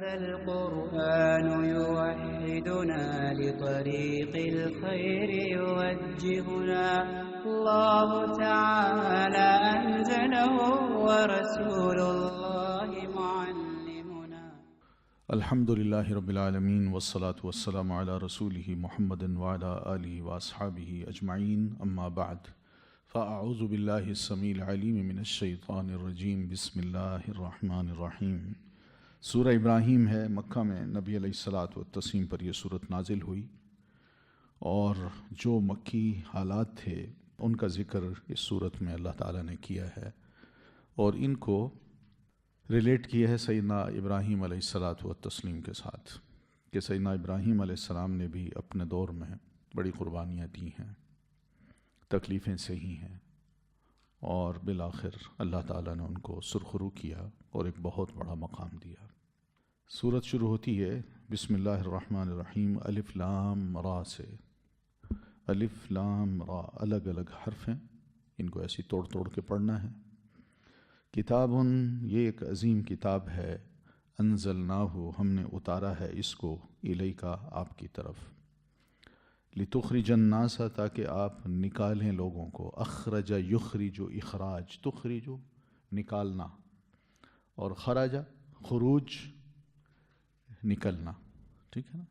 هذا القرآن يوحدنا لطريق الخير يوجهنا الله تعالى أنزله ورسول الله معلمنا. الحمد لله رب العالمين والصلاة والسلام على رسوله محمد وعلى آله وأصحابه أجمعين. أما بعد فأعوذ بالله السميع العليم من الشیطان الرجیم. بسم اللہ الرحمن الرحیم. سورہ ابراہیم ہے. مکہ میں نبی علیہ الصلاۃ والتسلیم پر یہ صورت نازل ہوئی اور جو مکی حالات تھے ان کا ذکر اس صورت میں اللہ تعالیٰ نے کیا ہے اور ان کو ریلیٹ کیا ہے سیدنا ابراہیم علیہ الصلاۃ والتسلیم کے ساتھ کہ سیدنا ابراہیم علیہ السلام نے بھی اپنے دور میں بڑی قربانیاں دی ہیں، تکلیفیں سہی ہیں اور بالآخر اللہ تعالیٰ نے ان کو سرخرو کیا اور ایک بہت بڑا مقام دیا. سورت شروع ہوتی ہے بسم اللہ الرحمن الرحیم. الف لام را سے. الف لام را الگ الگ حرف ہیں، ان کو ایسی توڑ توڑ کے پڑھنا ہے. کتابٌ، یہ ایک عظیم کتاب ہے. انزلناہ، ہم نے اتارا ہے اس کو. الیکا، آپ کی طرف. لتخرج الناس، تاکہ آپ نکالیں لوگوں کو. اخرج یخرج، اخراج. تخرج نکالنا اور خرج خروج نکلنا، ٹھیک ہے نا.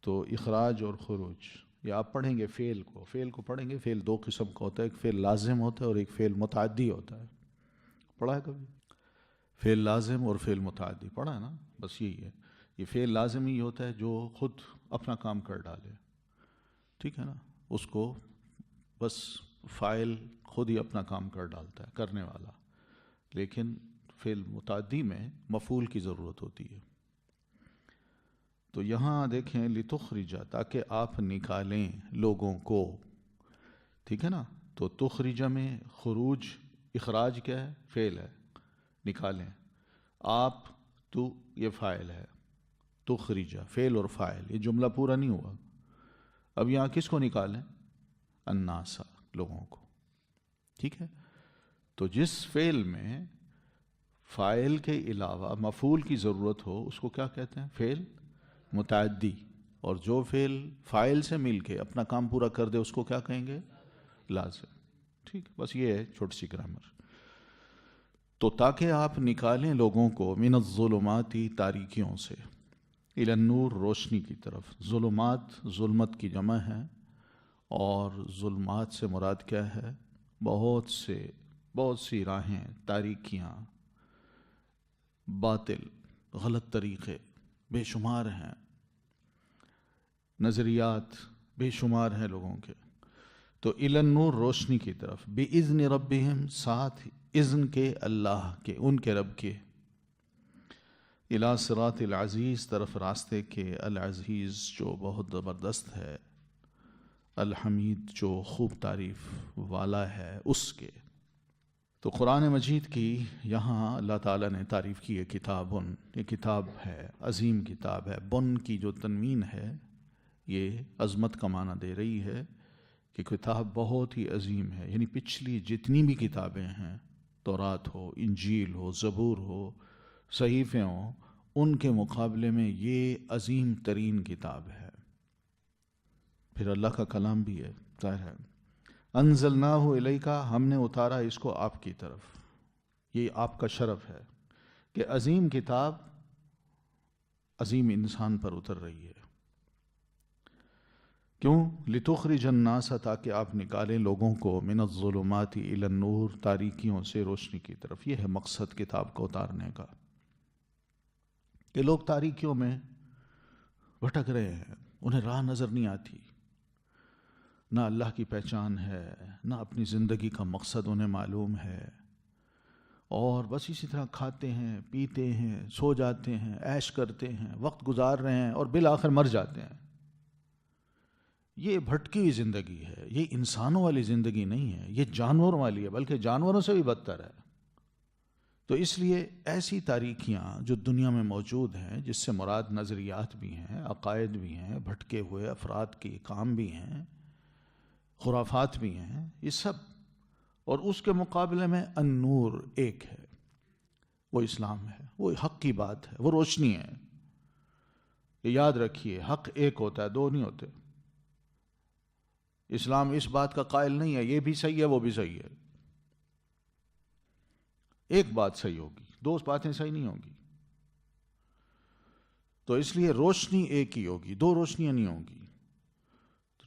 تو اخراج اور خروج یہ آپ پڑھیں گے. فعل کو پڑھیں گے. فعل دو قسم کا ہوتا ہے، ایک فعل لازم ہوتا ہے اور ایک فعل متعدی ہوتا ہے. پڑھا ہے کبھی؟ فعل لازم اور فعل متعدی پڑھا ہے نا. بس یہی ہے. یہ فعل لازم ہی ہوتا ہے جو خود اپنا کام کر ڈالے، ٹھیک ہے نا. اس کو بس فاعل خود ہی اپنا کام کر ڈالتا ہے، کرنے والا. لیکن فعل متعدی میں مفعول کی ضرورت ہوتی ہے. تو یہاں دیکھیں لتخرج، تاکہ آپ نکالیں لوگوں کو، ٹھیک ہے نا. تو تخرج میں خروج، اخراج کیا ہے؟ فعل ہے، نکالیں. آپ، تو یہ فاعل ہے. تخرج فعل اور فاعل، یہ جملہ پورا نہیں ہوا. اب یہاں کس کو نکالیں؟ الناس، لوگوں کو، ٹھیک ہے. تو جس فعل میں فاعل کے علاوہ مفعول کی ضرورت ہو اس کو کیا کہتے ہیں؟ فعل متعدی. اور جو فعل فاعل سے مل کے اپنا کام پورا کر دے اس کو کیا کہیں گے؟ لازم. ٹھیک، بس یہ ہے چھوٹی سی گرامر. تو تاکہ آپ نکالیں لوگوں کو من الظلمات، تاریکیوں سے، الی النور، روشنی کی طرف. ظلمات ظلمت کی جمع ہے اور ظلمات سے مراد کیا ہے؟ بہت سی راہیں، تاریکیاں، باطل، غلط طریقے بے شمار ہیں، نظریات بے شمار ہیں لوگوں کے. تو الی النور، روشنی کی طرف. بِإِذْنِ رَبِّهِمْ، ساتھ اذن کے اللہ کے، ان کے رب کے. الی صراط العزیز، طرف راستے کے. العزیز جو بہت زبردست ہے، الحمید جو خوب تعریف والا ہے، اس کے. تو قرآن مجید کی یہاں اللہ تعالیٰ نے تعریف کی ہے کتابٌ، یہ کتاب ہے، عظیم کتاب ہے. بن کی جو تنوین ہے یہ عظمت کا معنی دے رہی ہے کہ کتاب بہت ہی عظیم ہے. یعنی پچھلی جتنی بھی کتابیں ہیں، تورات ہو، انجیل ہو، زبور ہو، صحیفے ہوں، ان کے مقابلے میں یہ عظیم ترین کتاب ہے. پھر اللہ کا کلام بھی ہے، ظاہر ہے. انزلناہ الیکا، ہم نے اتارا اس کو آپ کی طرف. یہ آپ کا شرف ہے کہ عظیم کتاب عظیم انسان پر اتر رہی ہے. کیوں؟ لتخرج الناس، تاکہ آپ نکالیں لوگوں کو من الظلمات الی النور، تاریکیوں سے روشنی کی طرف. یہ ہے مقصد کتاب کو اتارنے کا، کہ لوگ تاریکیوں میں بھٹک رہے ہیں، انہیں راہ نظر نہیں آتی، نہ اللہ کی پہچان ہے، نہ اپنی زندگی کا مقصد انہیں معلوم ہے، اور بس اسی طرح کھاتے ہیں، پیتے ہیں، سو جاتے ہیں، عیش کرتے ہیں، وقت گزار رہے ہیں اور بالآخر مر جاتے ہیں. یہ بھٹکی ہوئی زندگی ہے. یہ انسانوں والی زندگی نہیں ہے، یہ جانوروں والی ہے، بلکہ جانوروں سے بھی بدتر ہے. تو اس لیے ایسی تاریکیاں جو دنیا میں موجود ہیں، جس سے مراد نظریات بھی ہیں، عقائد بھی ہیں، بھٹکے ہوئے افراد کے کام بھی ہیں، خرافات بھی ہیں، یہ سب. اور اس کے مقابلے میں النور ایک ہے، وہ اسلام ہے، وہ حق کی بات ہے، وہ روشنی ہے. یہ یاد رکھیے، حق ایک ہوتا ہے، دو نہیں ہوتے۔ اسلام اس بات کا قائل نہیں ہے یہ بھی صحیح ہے وہ بھی صحیح ہے۔ ایک بات صحیح ہوگی، دو باتیں صحیح نہیں ہوگی۔ تو اس لیے روشنی ایک ہی ہوگی، دو روشنیاں نہیں ہوں گی۔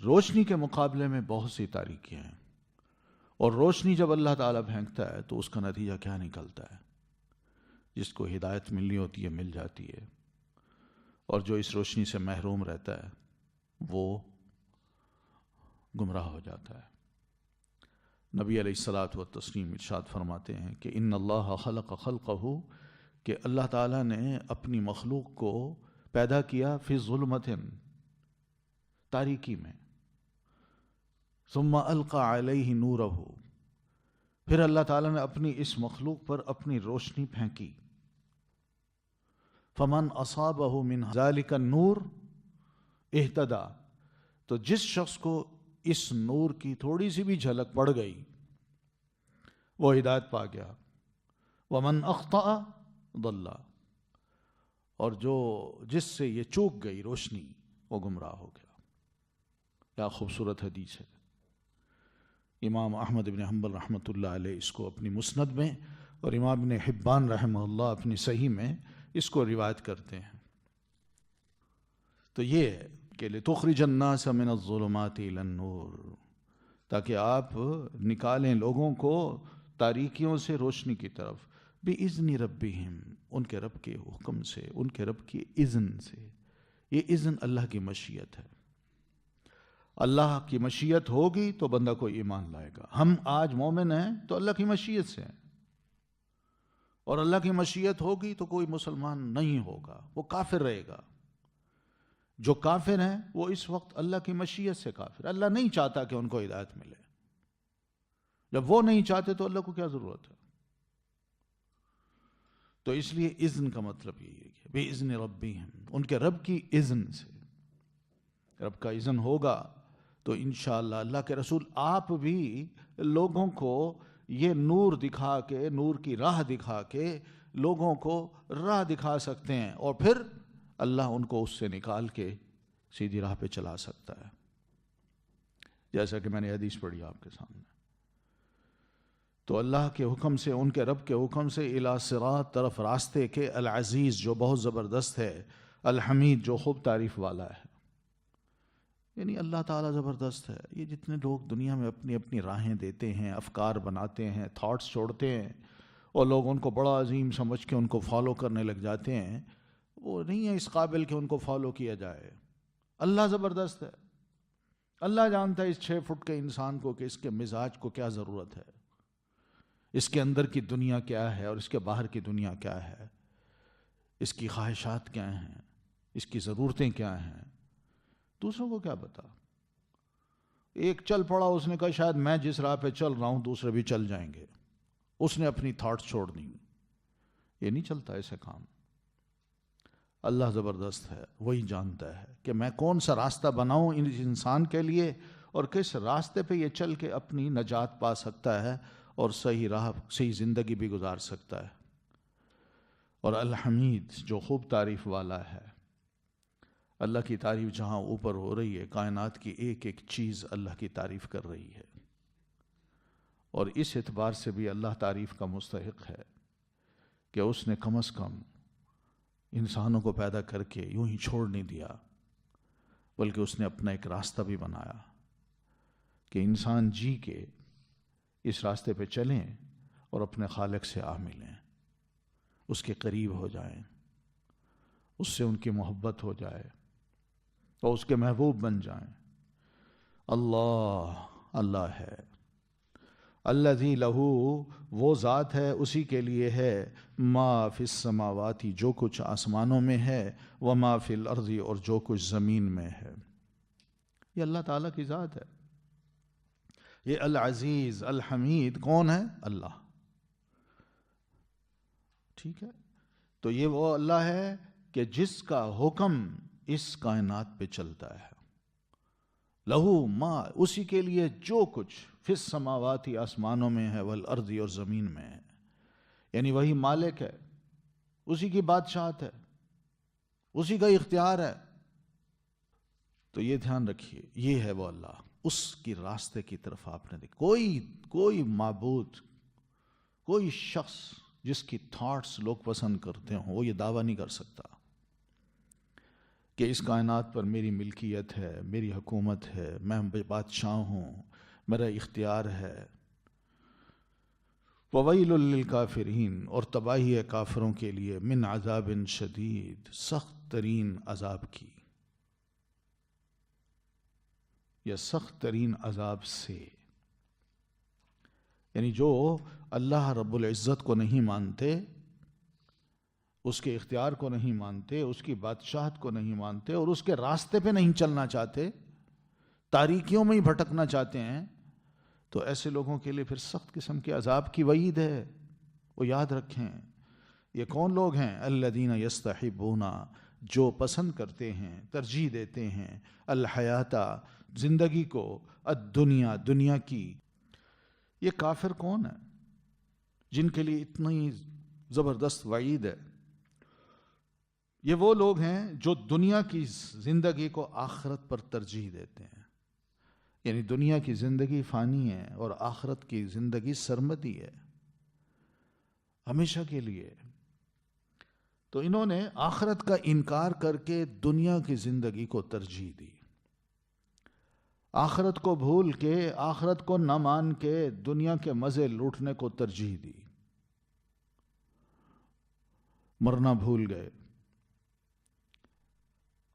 روشنی کے مقابلے میں بہت سی تاریکیاں ہیں، اور روشنی جب اللہ تعالیٰ پھینکتا ہے تو اس کا نتیجہ کیا نکلتا ہے؟ جس کو ہدایت ملنی ہوتی ہے مل جاتی ہے، اور جو اس روشنی سے محروم رہتا ہے وہ گمراہ ہو جاتا ہے۔ نبی علیہ الصلاۃ والتسلیم ارشاد فرماتے ہیں کہ ان اللہ خلق خلقہ، کہ اللہ تعالیٰ نے اپنی مخلوق کو پیدا کیا فی ظلمت، تاریکی میں، ثم القى علیہ نورہ، پھر اللہ تعالیٰ نے اپنی اس مخلوق پر اپنی روشنی پھینکی، فمن اصابہ من ذلک النور اہتدی، تو جس شخص کو اس نور کی تھوڑی سی بھی جھلک پڑ گئی وہ ہدایت پا گیا، ومن اخطأ ضل، اور جس سے یہ چوک گئی روشنی وہ گمراہ ہو گیا۔ کیا خوبصورت حدیث ہے۔ امام احمد بن حنبل رحمۃ اللہ علیہ اس کو اپنی مسند میں، اور امام ابن حبان رحمہ اللہ اپنی صحیح میں اس کو روایت کرتے ہیں۔ تو یہ ہے کہ لِتُخْرِجَ النَّاسَ مِنَ الظُّلُمَاتِ إِلَى النُّورِ، تاکہ آپ نکالیں لوگوں کو تاریکیوں سے روشنی کی طرف، بِإِذْنِ رَبِّهِمْ، ان کے رب کے حکم سے، ان کے رب کی اذن سے۔ یہ اذن اللہ کی مشیت ہے۔ اللہ کی مشیت ہوگی تو بندہ کوئی ایمان لائے گا۔ ہم آج مومن ہیں تو اللہ کی مشیت سے ہیں، اور اللہ کی مشیت ہوگی تو کوئی مسلمان نہیں ہوگا، وہ کافر رہے گا۔ جو کافر ہیں وہ اس وقت اللہ کی مشیت سے کافر، اللہ نہیں چاہتا کہ ان کو ہدایت ملے۔ جب وہ نہیں چاہتے تو اللہ کو کیا ضرورت ہے؟ تو اس لیے اذن کا مطلب یہی ہے کہ بِإِذْنِ رَبِّهِمْ، ان کے رب کی اذن سے۔ رب کا اذن ہوگا تو انشاءاللہ اللہ کے رسول آپ بھی لوگوں کو یہ نور دکھا کے، نور کی راہ دکھا کے لوگوں کو راہ دکھا سکتے ہیں، اور پھر اللہ ان کو اس سے نکال کے سیدھی راہ پہ چلا سکتا ہے، جیسا کہ میں نے حدیث پڑھی آپ کے سامنے۔ تو اللہ کے حکم سے، ان کے رب کے حکم سے، الی صراط، طرف راستے کے، العزیز جو بہت زبردست ہے، الحمید جو خوب تعریف والا ہے۔ یعنی اللہ تعالیٰ زبردست ہے۔ یہ جتنے لوگ دنیا میں اپنی اپنی راہیں دیتے ہیں، افکار بناتے ہیں، تھاٹس چھوڑتے ہیں، اور لوگ ان کو بڑا عظیم سمجھ کے ان کو فالو کرنے لگ جاتے ہیں، وہ نہیں ہے اس قابل کہ ان کو فالو کیا جائے۔ اللہ زبردست ہے۔ اللہ جانتا ہے اس 6 فٹ کے انسان کو کہ اس کے مزاج کو کیا ضرورت ہے، اس کے اندر کی دنیا کیا ہے اور اس کے باہر کی دنیا کیا ہے، اس کی خواہشات کیا ہیں، اس کی ضرورتیں کیا ہیں۔ دوسروں کو کیا پتا؟ ایک چل پڑا، اس نے کہا شاید میں جس راہ پہ چل رہا ہوں دوسرے بھی چل جائیں گے، اس نے اپنی تھاٹس چھوڑ دی۔ یہ نہیں چلتا ایسے کام۔ اللہ زبردست ہے، وہی جانتا ہے کہ میں کون سا راستہ بناؤں اس انسان کے لیے، اور کس راستے پہ یہ چل کے اپنی نجات پا سکتا ہے اور صحیح راہ، صحیح زندگی بھی گزار سکتا ہے۔ اور الحمید جو خوب تعریف والا ہے۔ اللہ کی تعریف جہاں اوپر ہو رہی ہے، کائنات کی ایک ایک چیز اللہ کی تعریف کر رہی ہے، اور اس اعتبار سے بھی اللہ تعریف کا مستحق ہے کہ اس نے کم از کم انسانوں کو پیدا کر کے یوں ہی چھوڑ نہیں دیا، بلکہ اس نے اپنا ایک راستہ بھی بنایا کہ انسان جی کے اس راستے پہ چلیں اور اپنے خالق سے آ ملیں، اس کے قریب ہو جائیں، اس سے ان کی محبت ہو جائے اور اس کے محبوب بن جائیں۔ اللہ اللہ ہے، الذی لہو، وہ ذات ہے، اسی کے لیے ہے، ما فی السماواتی، جو کچھ آسمانوں میں ہے، وما فی الارض، اور جو کچھ زمین میں ہے۔ یہ اللہ تعالیٰ کی ذات ہے۔ یہ العزیز الحمید کون ہے؟ اللہ۔ ٹھیک ہے، تو یہ وہ اللہ ہے کہ جس کا حکم اس کائنات پہ چلتا ہے۔ لہو ما، اسی کے لیے جو کچھ فی السماواتی، آسمانوں میں ہے، والارض، اور زمین میں ہے، یعنی وہی مالک ہے، اسی کی بادشاہت ہے۔ اسی کا اختیار ہے. تو یہ دھیان رکھیے، یہ ہے وہ اللہ، اس کی راستے کی طرف آپ نے دیکھ. کوئی معبود، کوئی شخص جس کی تھاٹس لوگ پسند کرتے ہوں، وہ یہ دعویٰ نہیں کر سکتا کہ اس کائنات پر میری ملکیت ہے، میری حکومت ہے، میں بادشاہ ہوں، میرا اختیار ہے. وَوَيْلٌ لِّلْكَافِرِينَ، اور تباہی ہے کافروں کے لیے، من عذاب شدید، سخت ترین عذاب کی، یا سخت ترین عذاب سے. یعنی جو اللہ رب العزت کو نہیں مانتے، اس کے اختیار کو نہیں مانتے، اس کی بادشاہت کو نہیں مانتے، اور اس کے راستے پہ نہیں چلنا چاہتے، تاریکیوں میں ہی بھٹکنا چاہتے ہیں، تو ایسے لوگوں کے لیے پھر سخت قسم کے عذاب کی وعید ہے. وہ یاد رکھیں. یہ کون لوگ ہیں؟ الذین یستحبون، جو پسند کرتے ہیں، ترجیح دیتے ہیں، الحیات، زندگی کو، الدنیا، دنیا کی. یہ کافر کون ہے جن کے لیے اتنی زبردست وعید ہے؟ یہ وہ لوگ ہیں جو دنیا کی زندگی کو آخرت پر ترجیح دیتے ہیں. یعنی دنیا کی زندگی فانی ہے اور آخرت کی زندگی سرمدی ہے، ہمیشہ کے لیے. تو انہوں نے آخرت کا انکار کر کے دنیا کی زندگی کو ترجیح دی، آخرت کو بھول کے، آخرت کو نہ مان کے دنیا کے مزے لوٹنے کو ترجیح دی. مرنا بھول گئے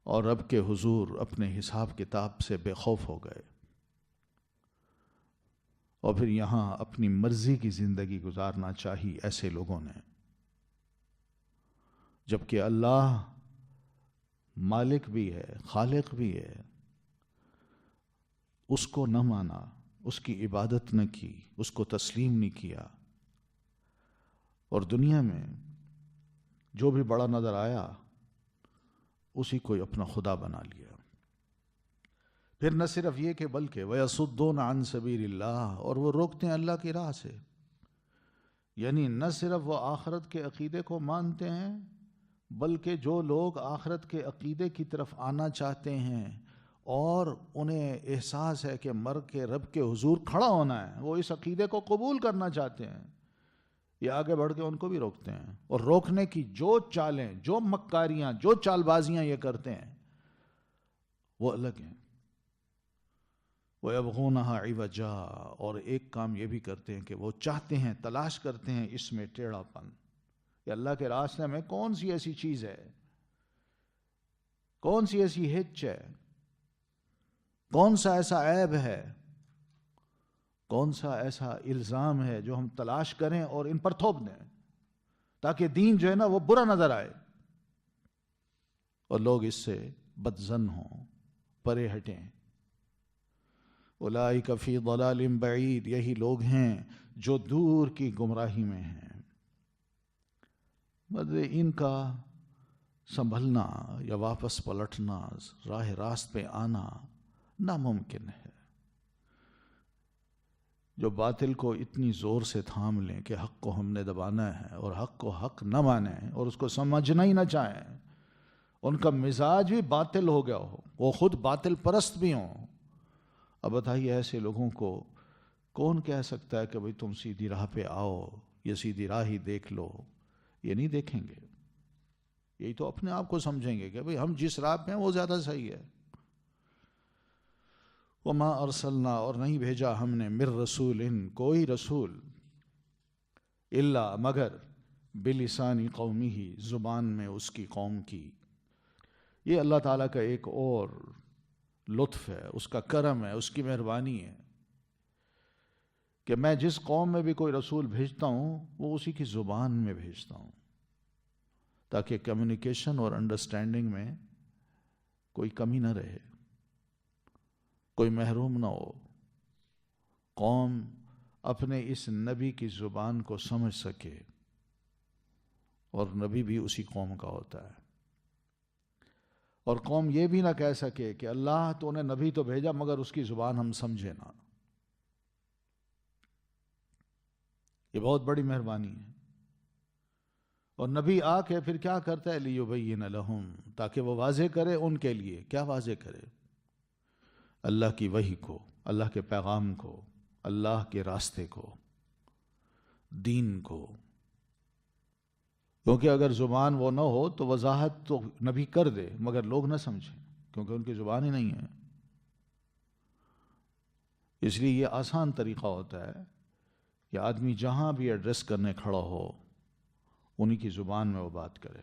اور رب کے حضور اپنے حساب کتاب سے بے خوف ہو گئے، اور پھر یہاں اپنی مرضی کی زندگی گزارنا چاہی ایسے لوگوں نے. جبکہ اللہ مالک بھی ہے، خالق بھی ہے، اس کو نہ مانا، اس کی عبادت نہ کی، اس کو تسلیم نہیں کیا، اور دنیا میں جو بھی بڑا نظر آیا اسی کو اپنا خدا بنا لیا. پھر نہ صرف یہ کہ بلکہ وَيَصُدُّونَ عَن سَبِيلِ اللَّهِ، اور وہ روکتے ہیں اللہ کی راہ سے. یعنی نہ صرف وہ آخرت کے عقیدے کو مانتے ہیں، بلکہ جو لوگ آخرت کے عقیدے کی طرف آنا چاہتے ہیں اور انہیں احساس ہے کہ مر کے رب کے حضور کھڑا ہونا ہے، وہ اس عقیدے کو قبول کرنا چاہتے ہیں، یہ آگے بڑھ کے ان کو بھی روکتے ہیں. اور روکنے کی جو چالیں، جو مکاریاں، جو چال بازیاں یہ کرتے ہیں وہ الگ ہیں. وَيَبْغُونَهَا عِوَجًا، اور ایک کام یہ بھی کرتے ہیں کہ وہ چاہتے ہیں، تلاش کرتے ہیں اس میں ٹیڑھا پن، کہ اللہ کے راستے میں کون سی ایسی چیز ہے، کون سی ایسی ہچ ہے، کون سا ایسا عیب ہے، کون سا ایسا الزام ہے جو ہم تلاش کریں اور ان پر تھوپ دیں تاکہ دین جو ہے نا وہ برا نظر آئے اور لوگ اس سے بدظن ہوں، پرے ہٹیں. اولئک فی ضلال بعید، یہی لوگ ہیں جو دور کی گمراہی میں ہیں. ان کا سنبھلنا یا واپس پلٹنا، راہ راست پہ آنا ناممکن ہے. جو باطل کو اتنی زور سے تھام لیں کہ حق کو ہم نے دبانا ہے اور حق کو حق نہ مانیں اور اس کو سمجھنا ہی نہ چاہیں، ان کا مزاج بھی باطل ہو گیا ہو، وہ خود باطل پرست بھی ہوں. اب بتائیے ایسے لوگوں کو کون کہہ سکتا ہے کہ بھئی تم سیدھی راہ پہ آؤ یا سیدھی راہ ہی دیکھ لو؟ یہ نہیں دیکھیں گے، یہی تو اپنے آپ کو سمجھیں گے کہ بھئی ہم جس راہ پہ ہیں وہ زیادہ صحیح ہے. وَمَا أَرْسَلْنَا، اور نہیں بھیجا ہم نے، مِن رَسُولٍ، کوئی رسول، إِلَّا مگر، بِلِسَانِ قَوْمِهِ، زبان میں اس کی قوم کی. یہ اللہ تعالیٰ کا ایک اور لطف ہے، اس کا کرم ہے، اس کی مہربانی ہے کہ میں جس قوم میں بھی کوئی رسول بھیجتا ہوں وہ اسی کی زبان میں بھیجتا ہوں تاکہ کمیونیکیشن اور انڈرسٹینڈنگ میں کوئی کمی نہ رہے، کوئی محروم نہ ہو، قوم اپنے اس نبی کی زبان کو سمجھ سکے، اور نبی بھی اسی قوم کا ہوتا ہے. اور قوم یہ بھی نہ کہہ سکے کہ اللہ تو نے نبی تو بھیجا مگر اس کی زبان ہم سمجھے نہ. یہ بہت بڑی مہربانی ہے. اور نبی آ کے پھر کیا کرتا ہے؟ لیبین لہم، تاکہ وہ واضح کرے ان کے لیے. کیا واضح کرے؟ اللہ کی وحی کو، اللہ کے پیغام کو، اللہ کے راستے کو، دین کو. کیونکہ اگر زبان وہ نہ ہو تو وضاحت تو نبی کر دے مگر لوگ نہ سمجھیں، کیونکہ ان کی زبان ہی نہیں ہے. اس لیے یہ آسان طریقہ ہوتا ہے کہ آدمی جہاں بھی ایڈریس کرنے کھڑا ہو انہی کی زبان میں وہ بات کرے.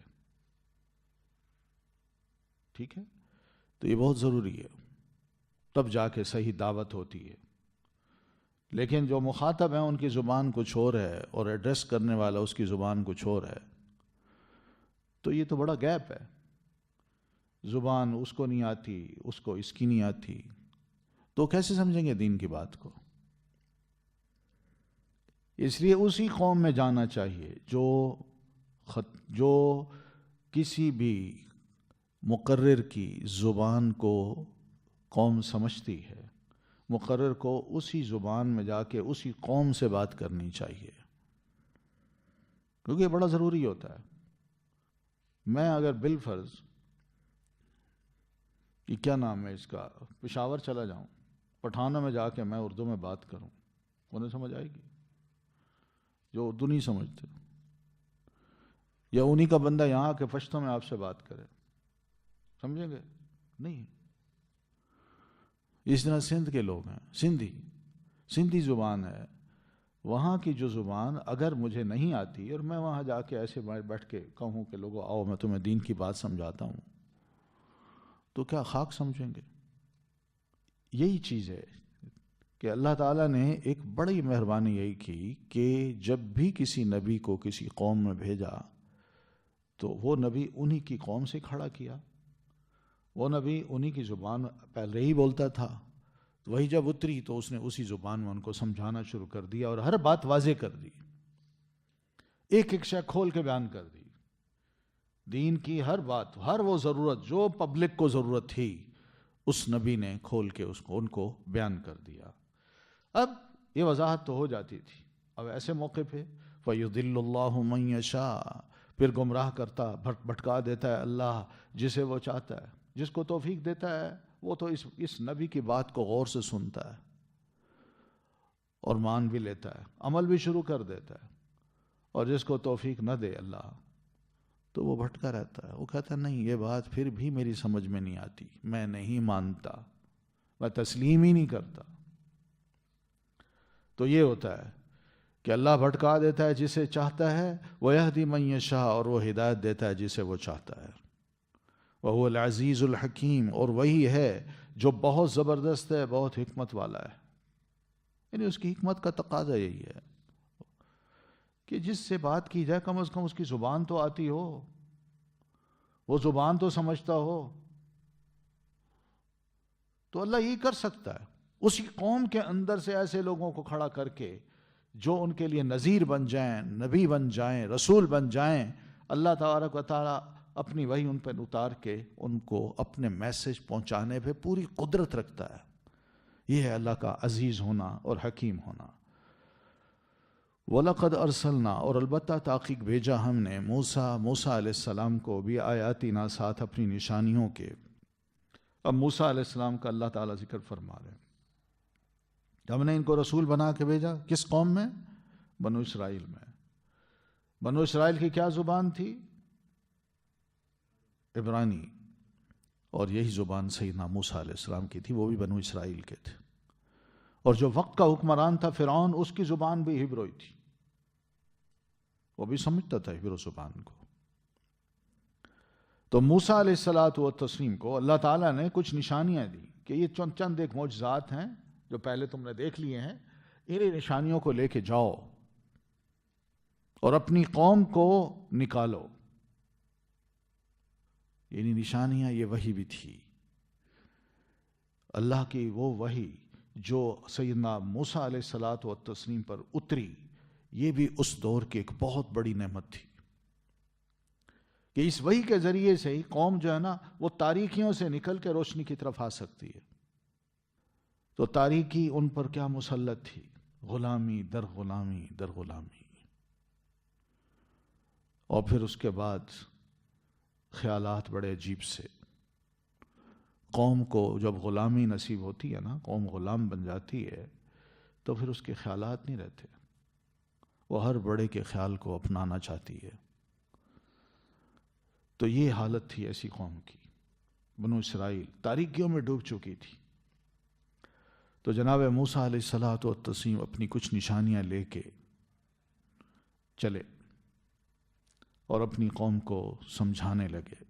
ٹھیک ہے؟ تو یہ بہت ضروری ہے، تب جا کے صحیح دعوت ہوتی ہے. لیکن جو مخاطب ہیں ان کی زبان کچھ اور ہے اور ایڈریس کرنے والا اس کی زبان کچھ اور ہے، تو یہ تو بڑا گیپ ہے. زبان اس کو نہیں آتی، اس کو اس کی نہیں آتی، تو کیسے سمجھیں گے دین کی بات کو؟ اس لیے اسی قوم میں جانا چاہیے جو کسی بھی مقرر کی زبان کو قوم سمجھتی ہے. مقرر کو اسی زبان میں جا کے اسی قوم سے بات کرنی چاہیے، کیونکہ یہ بڑا ضروری ہوتا ہے. میں اگر بالفرض کہ کیا نام ہے اس کا، پشاور چلا جاؤں، پٹھانوں میں جا کے میں اردو میں بات کروں، انہیں سمجھ آئے گی جو اردو نہیں سمجھتے؟ یا انہی کا بندہ یہاں کے پشتوں میں آپ سے بات کرے، سمجھیں گے؟ نہیں. اس طرح سندھ کے لوگ ہیں، سندھی زبان ہے، وہاں کی جو زبان اگر مجھے نہیں آتی اور میں وہاں جا کے ایسے بیٹھ کے کہوں کہ لوگوں آؤ میں تمہیں دین کی بات سمجھاتا ہوں، تو کیا خاک سمجھیں گے؟ یہی چیز ہے کہ اللہ تعالیٰ نے ایک بڑی مہربانی یہی کی کہ جب بھی کسی نبی کو کسی قوم میں بھیجا تو وہ نبی انہی کی قوم سے کھڑا کیا. وہ نبی انہی کی زبان پہلے ہی بولتا تھا، وہی جب اتری تو اس نے اسی زبان میں ان کو سمجھانا شروع کر دیا اور ہر بات واضح کر دی، ایک ایک شے کھول کے بیان کر دی. دین کی ہر بات، ہر وہ ضرورت جو پبلک کو ضرورت تھی، اس نبی نے کھول کے ان کو بیان کر دیا. اب یہ وضاحت تو ہو جاتی تھی. اب ایسے موقع پہ فَيُضِلُّ اللَّهُ مَن يَشَاءُ، پھر گمراہ کرتا، بھٹکا دیتا ہے اللہ جسے وہ چاہتا ہے. جس کو توفیق دیتا ہے وہ تو اس نبی کی بات کو غور سے سنتا ہے اور مان بھی لیتا ہے، عمل بھی شروع کر دیتا ہے. اور جس کو توفیق نہ دے اللہ تو وہ بھٹکا رہتا ہے، وہ کہتا ہے نہیں یہ بات پھر بھی میری سمجھ میں نہیں آتی، میں نہیں مانتا، میں تسلیم ہی نہیں کرتا. تو یہ ہوتا ہے کہ اللہ بھٹکا دیتا ہے جسے چاہتا ہے، وَيَهْدِي مَن يَشَاءُ، اور وہ ہدایت دیتا ہے جسے وہ چاہتا ہے. وَهُوَ الْعَزِيزُ الْحَكِيمُ، اور وہی ہے جو بہت زبردست ہے، بہت حکمت والا ہے. یعنی اس کی حکمت کا تقاضا یہی ہے کہ جس سے بات کی جائے کم از کم اس کی زبان تو آتی ہو، وہ زبان تو سمجھتا ہو. تو اللہ یہی کر سکتا ہے، اسی قوم کے اندر سے ایسے لوگوں کو کھڑا کر کے جو ان کے لیے نذیر بن جائیں، نبی بن جائیں، رسول بن جائیں. اللہ تبارک و تعالیٰ اپنی وحی ان پہ اتار کے ان کو اپنے میسج پہنچانے پہ پوری قدرت رکھتا ہے. یہ ہے اللہ کا عزیز ہونا اور حکیم ہونا. وَلَقَدْ أَرْسَلْنَا، اور البتہ تحقیق بھیجا ہم نے موسیٰ علیہ السلام کو بھی آیاتنا، ساتھ اپنی نشانیوں کے. اب موسیٰ علیہ السلام کا اللہ تعالیٰ ذکر فرما رہے ہیں. ہم نے ان کو رسول بنا کے بھیجا کس قوم میں؟ بنو اسرائیل میں. بنو اسرائیل کی کیا زبان تھی؟ عبرانی. اور یہی زبان سیدنا موسیٰ علیہ السلام کی تھی، وہ بھی بنو اسرائیل کے تھے. اور جو وقت کا حکمران تھا فرعون، اس کی زبان بھی ہبروئی تھی، وہ بھی سمجھتا تھا ہبرو زبان کو. تو موسیٰ علیہ الصلاۃ والتسلیم کو اللہ تعالیٰ نے کچھ نشانیاں دی کہ یہ چند ایک معجزات ہیں جو پہلے تم نے دیکھ لیے ہیں، انہیں نشانیوں کو لے کے جاؤ اور اپنی قوم کو نکالو. یعنی نشانیاں یہ وحی بھی تھی، اللہ کی وہ وحی جو سیدنا موسیٰ علیہ الصلاۃ والتسلیم پر اتری. یہ بھی اس دور کی ایک بہت بڑی نعمت تھی کہ اس وحی کے ذریعے سے ہی قوم جو ہے نا وہ تاریکیوں سے نکل کے روشنی کی طرف آ سکتی ہے. تو تاریکی ان پر کیا مسلط تھی؟ غلامی در غلامی در غلامی. اور پھر اس کے بعد خیالات بڑے عجیب سے. قوم کو جب غلامی نصیب ہوتی ہے نا، قوم غلام بن جاتی ہے، تو پھر اس کے خیالات نہیں رہتے. وہ ہر بڑے کے خیال کو اپنانا چاہتی ہے. تو یہ حالت تھی ایسی قوم کی. بنو اسرائیل تاریکیوں میں ڈوب چکی تھی. تو جناب موسیٰ علیہ الصلوۃ والتسلیم اپنی کچھ نشانیاں لے کے چلے اور اپنی قوم کو سمجھانے لگے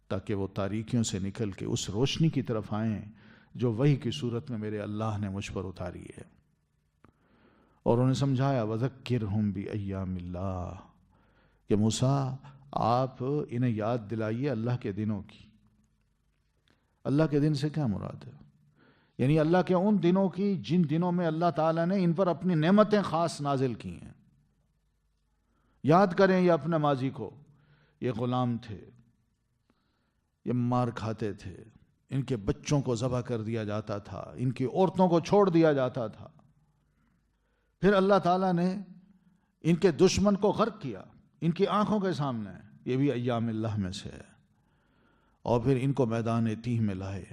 تاکہ وہ تاریکیوں سے نکل کے اس روشنی کی طرف آئیں جو وحی کی صورت میں میرے اللہ نے مجھ پر اتاری ہے. اور انہیں سمجھایا وَذَكِّرْهُمْ بِأَيَّامِ اللَّهِ کہ موسیٰ آپ انہیں یاد دلائیے اللہ کے دنوں کی. اللہ کے دن سے کیا مراد ہے؟ یعنی اللہ کے ان دنوں کی جن دنوں میں اللہ تعالیٰ نے ان پر اپنی نعمتیں خاص نازل کی ہیں. یاد کریں یہ اپنے ماضی کو. یہ غلام تھے، یہ مار کھاتے تھے، ان کے بچوں کو ذبح کر دیا جاتا تھا، ان کی عورتوں کو چھوڑ دیا جاتا تھا. پھر اللہ تعالیٰ نے ان کے دشمن کو غرق کیا ان کی آنکھوں کے سامنے. یہ بھی ایام اللہ میں سے ہے. اور پھر ان کو میدان تیہ میں لائے.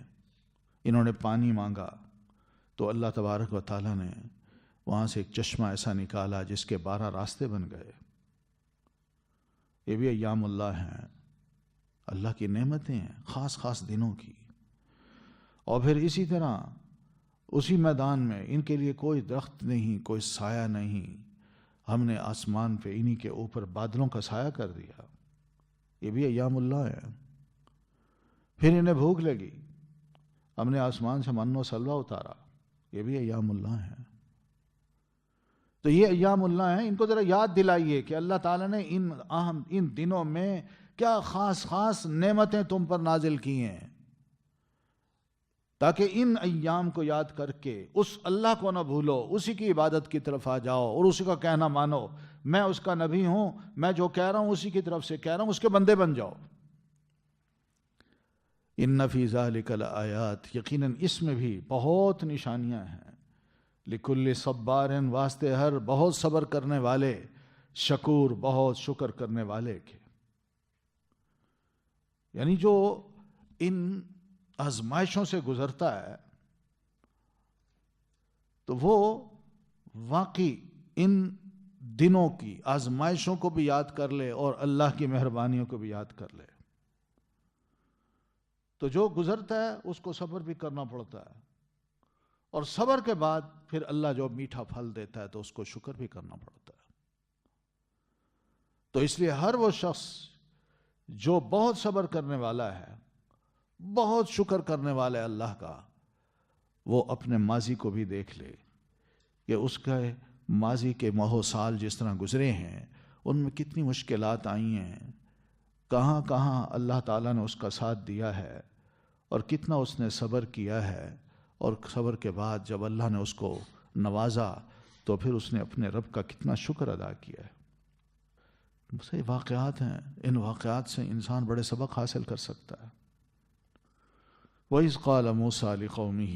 انہوں نے پانی مانگا تو اللہ تبارک و تعالیٰ نے وہاں سے ایک چشمہ ایسا نکالا جس کے 12 راستے بن گئے. یہ بھی ایام اللہ ہیں، اللہ کی نعمتیں ہیں خاص خاص دنوں کی. اور پھر اسی طرح اسی میدان میں ان کے لیے کوئی درخت نہیں، کوئی سایہ نہیں. ہم نے آسمان پہ انہی کے اوپر بادلوں کا سایہ کر دیا. یہ بھی ایام اللہ ہے. پھر انہیں بھوک لگی، ہم نے آسمان سے من و سلوہ اتارا. یہ بھی ایام اللہ ہے. تو یہ ایام اللہ ہیں. ان کو ذرا یاد دلائیے کہ اللہ تعالیٰ نے ان دنوں میں کیا خاص خاص نعمتیں تم پر نازل کی ہیں، تاکہ ان ایام کو یاد کر کے اس اللہ کو نہ بھولو، اسی کی عبادت کی طرف آ جاؤ اور اسی کا کہنا مانو. میں اس کا نبی ہوں، میں جو کہہ رہا ہوں اسی کی طرف سے کہہ رہا ہوں، اس کے بندے بن جاؤ. ان فی ذلک لآیات، یقیناً اس میں بھی بہت نشانیاں ہیں. لکل صبار، واسطے ہر بہت صبر کرنے والے، شکور بہت شکر کرنے والے کے. یعنی جو ان آزمائشوں سے گزرتا ہے تو وہ واقعی ان دنوں کی آزمائشوں کو بھی یاد کر لے اور اللہ کی مہربانیوں کو بھی یاد کر لے. تو جو گزرتا ہے اس کو صبر بھی کرنا پڑتا ہے، اور صبر کے بعد پھر اللہ جو میٹھا پھل دیتا ہے تو اس کو شکر بھی کرنا پڑتا ہے. تو اس لیے ہر وہ شخص جو بہت صبر کرنے والا ہے، بہت شکر کرنے والا ہے اللہ کا، وہ اپنے ماضی کو بھی دیکھ لے کہ اس کے ماضی کے ماہ و سال جس طرح گزرے ہیں ان میں کتنی مشکلات آئی ہیں، کہاں کہاں اللہ تعالیٰ نے اس کا ساتھ دیا ہے اور کتنا اس نے صبر کیا ہے. اور صبر کے بعد جب اللہ نے اس کو نوازا تو پھر اس نے اپنے رب کا کتنا شکر ادا کیا ہے. صحیح واقعات ہیں. ان واقعات سے انسان بڑے سبق حاصل کر سکتا ہے. وَإِذْ قَالَ مُوسَىٰ لِقَوْمِهِ،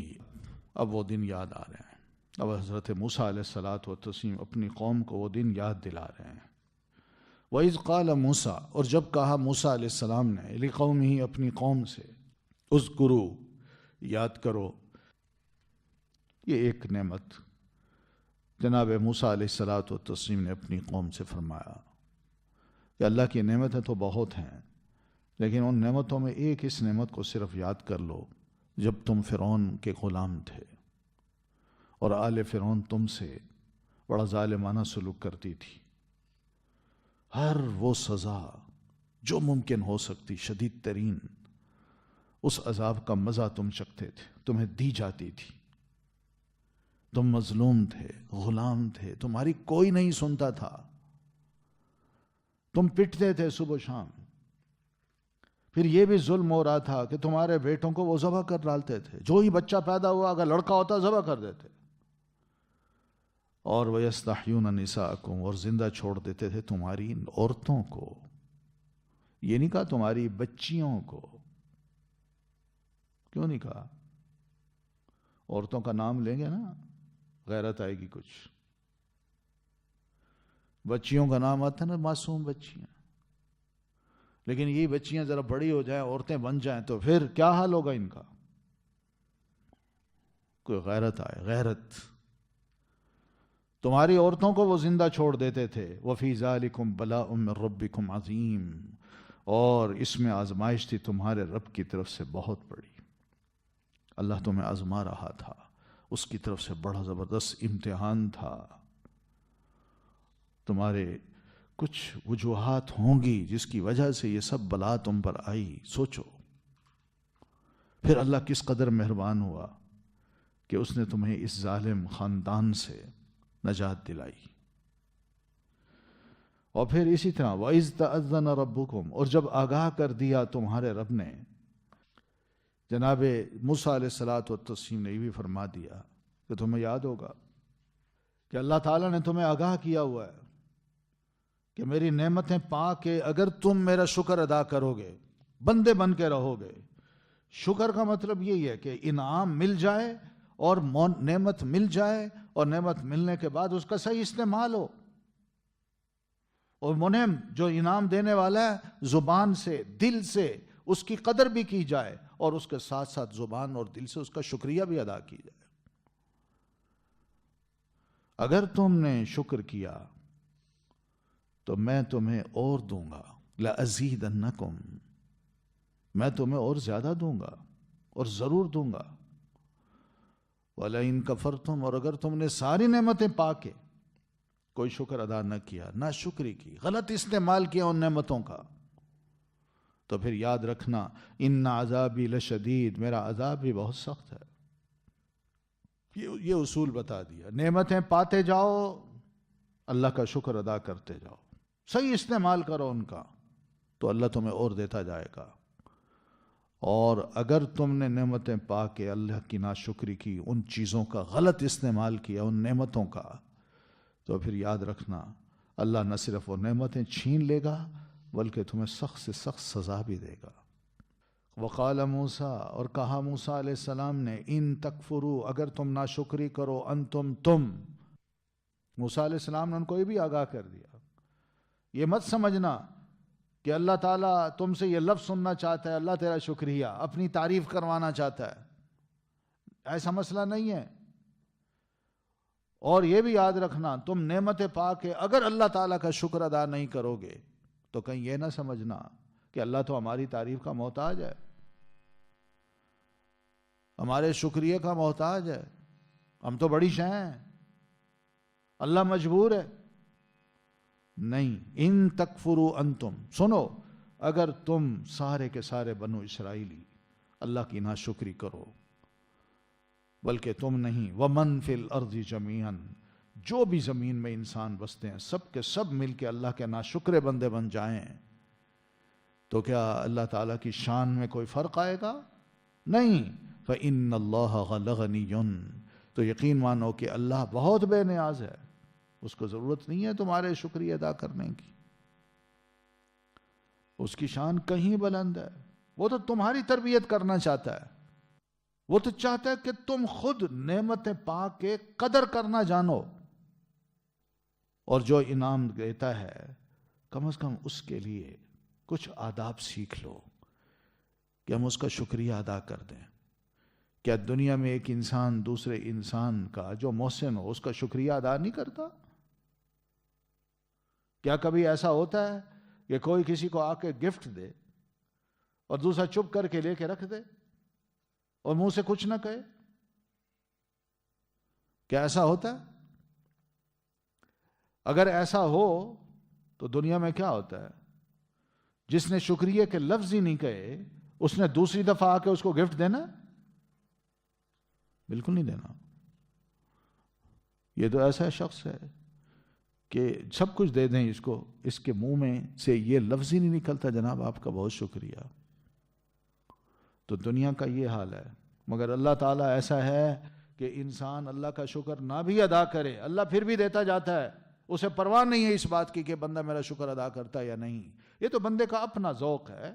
اب وہ دن یاد آ رہے ہیں. اب حضرت موسیٰ علیہ الصلوۃ والتسلیم اپنی قوم کو وہ دن یاد دلا رہے ہیں. وَإِذْ قَالَ مُوسَىٰ، اور جب کہا موسیٰ علیہ السلام نے لِقَوْمِهِ، اپنی قوم سے، اذکروا، یاد کرو. یہ ایک نعمت جناب موسیٰ علیہ الصلوۃ والتسلیم نے اپنی قوم سے فرمایا کہ اللہ کی نعمتیں تو بہت ہیں، لیکن ان نعمتوں میں ایک اس نعمت کو صرف یاد کر لو جب تم فرعون کے غلام تھے اور آل فرعون تم سے بڑا ظالمانہ سلوک کرتی تھی. ہر وہ سزا جو ممکن ہو سکتی، شدید ترین، اس عذاب کا مزہ تم چکھتے تھے، تمہیں دی جاتی تھی. تم مظلوم تھے، غلام تھے، تمہاری کوئی نہیں سنتا تھا، تم پٹتے تھے صبح و شام. پھر یہ بھی ظلم ہو رہا تھا کہ تمہارے بیٹوں کو وہ ذبح کر ڈالتے تھے. جو ہی بچہ پیدا ہوا اگر لڑکا ہوتا ذبح کر دیتے. اور وَيَسْتَحْيُونَ نِسَاءَكُمْ، اور زندہ چھوڑ دیتے تھے تمہاری عورتوں کو. یہ نہیں کہا تمہاری بچیوں کو. کیوں نہیں کہا؟ عورتوں کا نام لیں گے نا غیرت آئے گی کچھ. بچیوں کا نام آتا ہے نا، معصوم بچیاں. لیکن یہ بچیاں ذرا بڑی ہو جائیں، عورتیں بن جائیں، تو پھر کیا حال ہوگا ان کا؟ کوئی غیرت آئے، غیرت۔ تمہاری عورتوں کو وہ زندہ چھوڑ دیتے تھے۔ وَفِي ذَلِكُمْ بَلَاءٌ مِّن رَبِّكُمْ عَظِيمٌ، اور اس میں آزمائش تھی تمہارے رب کی طرف سے بہت بڑی۔ اللہ تمہیں آزما رہا تھا، اس کی طرف سے بڑا زبردست امتحان تھا۔ تمہارے کچھ وجوہات ہوں گی جس کی وجہ سے یہ سب بلا تم پر آئی، سوچو۔ پھر اللہ کس قدر مہربان ہوا کہ اس نے تمہیں اس ظالم خاندان سے نجات دلائی۔ اور پھر اسی طرح وَإِذْ تَأَذَّنَ رَبُّكُمْ، اور جب آگاہ کر دیا تمہارے رب نے، جناب موسیٰ علیہ السلام نے یہ بھی فرما دیا کہ تمہیں یاد ہوگا کہ اللہ تعالیٰ نے تمہیں آگاہ کیا ہوا ہے کہ میری نعمتیں پا کے اگر تم میرا شکر ادا کرو گے، بندے بن کے رہو گے۔ شکر کا مطلب یہی ہے کہ انعام مل جائے اور نعمت مل جائے، اور نعمت ملنے کے بعد اس کا صحیح استعمال ہو، اور منعم جو انعام دینے والا ہے زبان سے، دل سے اس کی قدر بھی کی جائے، اور اس کے ساتھ ساتھ زبان اور دل سے اس کا شکریہ بھی ادا کی جائے۔ اگر تم نے شکر کیا تو میں تمہیں اور دوں گا، لَأَزِيدَنَّكُمْ، میں تمہیں اور زیادہ دوں گا، اور ضرور دوں گا۔ وَلَئِن كَفَرْتُمْ، اور اگر تم نے ساری نعمتیں پا کے کوئی شکر ادا نہ کیا، نہ شکری کی، غلط استعمال کیا ان نعمتوں کا، تو پھر یاد رکھنا ان عذابی لشدید، میرا عذاب بھی بہت سخت ہے۔ یہ اصول بتا دیا، نعمتیں پاتے جاؤ، اللہ کا شکر ادا کرتے جاؤ، صحیح استعمال کرو ان کا، تو اللہ تمہیں اور دیتا جائے گا۔ اور اگر تم نے نعمتیں پا کے اللہ کی ناشکری کی، ان چیزوں کا غلط استعمال کیا، ان نعمتوں کا، تو پھر یاد رکھنا اللہ نہ صرف وہ نعمتیں چھین لے گا بلکہ تمہیں سخت سے سخت سزا بھی دے گا۔ وقال موسیٰ، اور کہا موسیٰ علیہ السلام نے، ان تکفروا، اگر تم ناشکری کرو، تم موسیٰ علیہ السلام نے ان کو یہ بھی آگاہ کر دیا، یہ مت سمجھنا کہ اللہ تعالیٰ تم سے یہ لفظ سننا چاہتا ہے، اللہ تیرا شکریہ، اپنی تعریف کروانا چاہتا ہے، ایسا مسئلہ نہیں ہے۔ اور یہ بھی یاد رکھنا، تم نعمتیں پا کے اگر اللہ تعالیٰ کا شکر ادا نہیں کرو گے تو کہیں یہ نہ سمجھنا کہ اللہ تو ہماری تعریف کا محتاج ہے، ہمارے شکریہ کا محتاج ہے، ہم تو بڑی شے ہیں، اللہ مجبور ہے۔ نہیں، ان تکفروا انتم، سنو، اگر تم سارے کے سارے بنو اسرائیلی اللہ کی ناشکری کرو، بلکہ تم نہیں، ومن فی الارض جمیعا، جو بھی زمین میں انسان بستے ہیں سب کے سب مل کے اللہ کے ناشکرے بندے بن جائیں، تو کیا اللہ تعالیٰ کی شان میں کوئی فرق آئے گا؟ نہیں۔ فإن اللہ لغنی، تو یقین مانو کہ اللہ بہت بے نیاز ہے، اس کو ضرورت نہیں ہے تمہارے شکریہ ادا کرنے کی، اس کی شان کہیں بلند ہے، وہ تو تمہاری تربیت کرنا چاہتا ہے، وہ تو چاہتا ہے کہ تم خود نعمتیں پا کے قدر کرنا جانو، اور جو انعام دیتا ہے کم از کم اس کے لیے کچھ آداب سیکھ لو کہ ہم اس کا شکریہ ادا کر دیں۔ کیا دنیا میں ایک انسان دوسرے انسان کا جو محسن ہو اس کا شکریہ ادا نہیں کرتا؟ کیا کبھی ایسا ہوتا ہے کہ کوئی کسی کو آ کے گفٹ دے اور دوسرا چپ کر کے لے کے رکھ دے اور منہ سے کچھ نہ کہے؟ کیا ایسا ہوتا ہے؟ اگر ایسا ہو تو دنیا میں کیا ہوتا ہے؟ جس نے شکریہ کے لفظ ہی نہیں کہے اس نے دوسری دفعہ آ کے اس کو گفٹ دینا؟ بالکل نہیں دینا۔ یہ تو ایسا شخص ہے کہ سب کچھ دے دیں اس کو، اس کے منہ میں سے یہ لفظ ہی نہیں نکلتا جناب آپ کا بہت شکریہ۔ تو دنیا کا یہ حال ہے، مگر اللہ تعالیٰ ایسا ہے کہ انسان اللہ کا شکر نہ بھی ادا کرے اللہ پھر بھی دیتا جاتا ہے، اسے پرواہ نہیں ہے اس بات کی کہ بندہ میرا شکر ادا کرتا ہے یا نہیں۔ یہ تو بندے کا اپنا ذوق ہے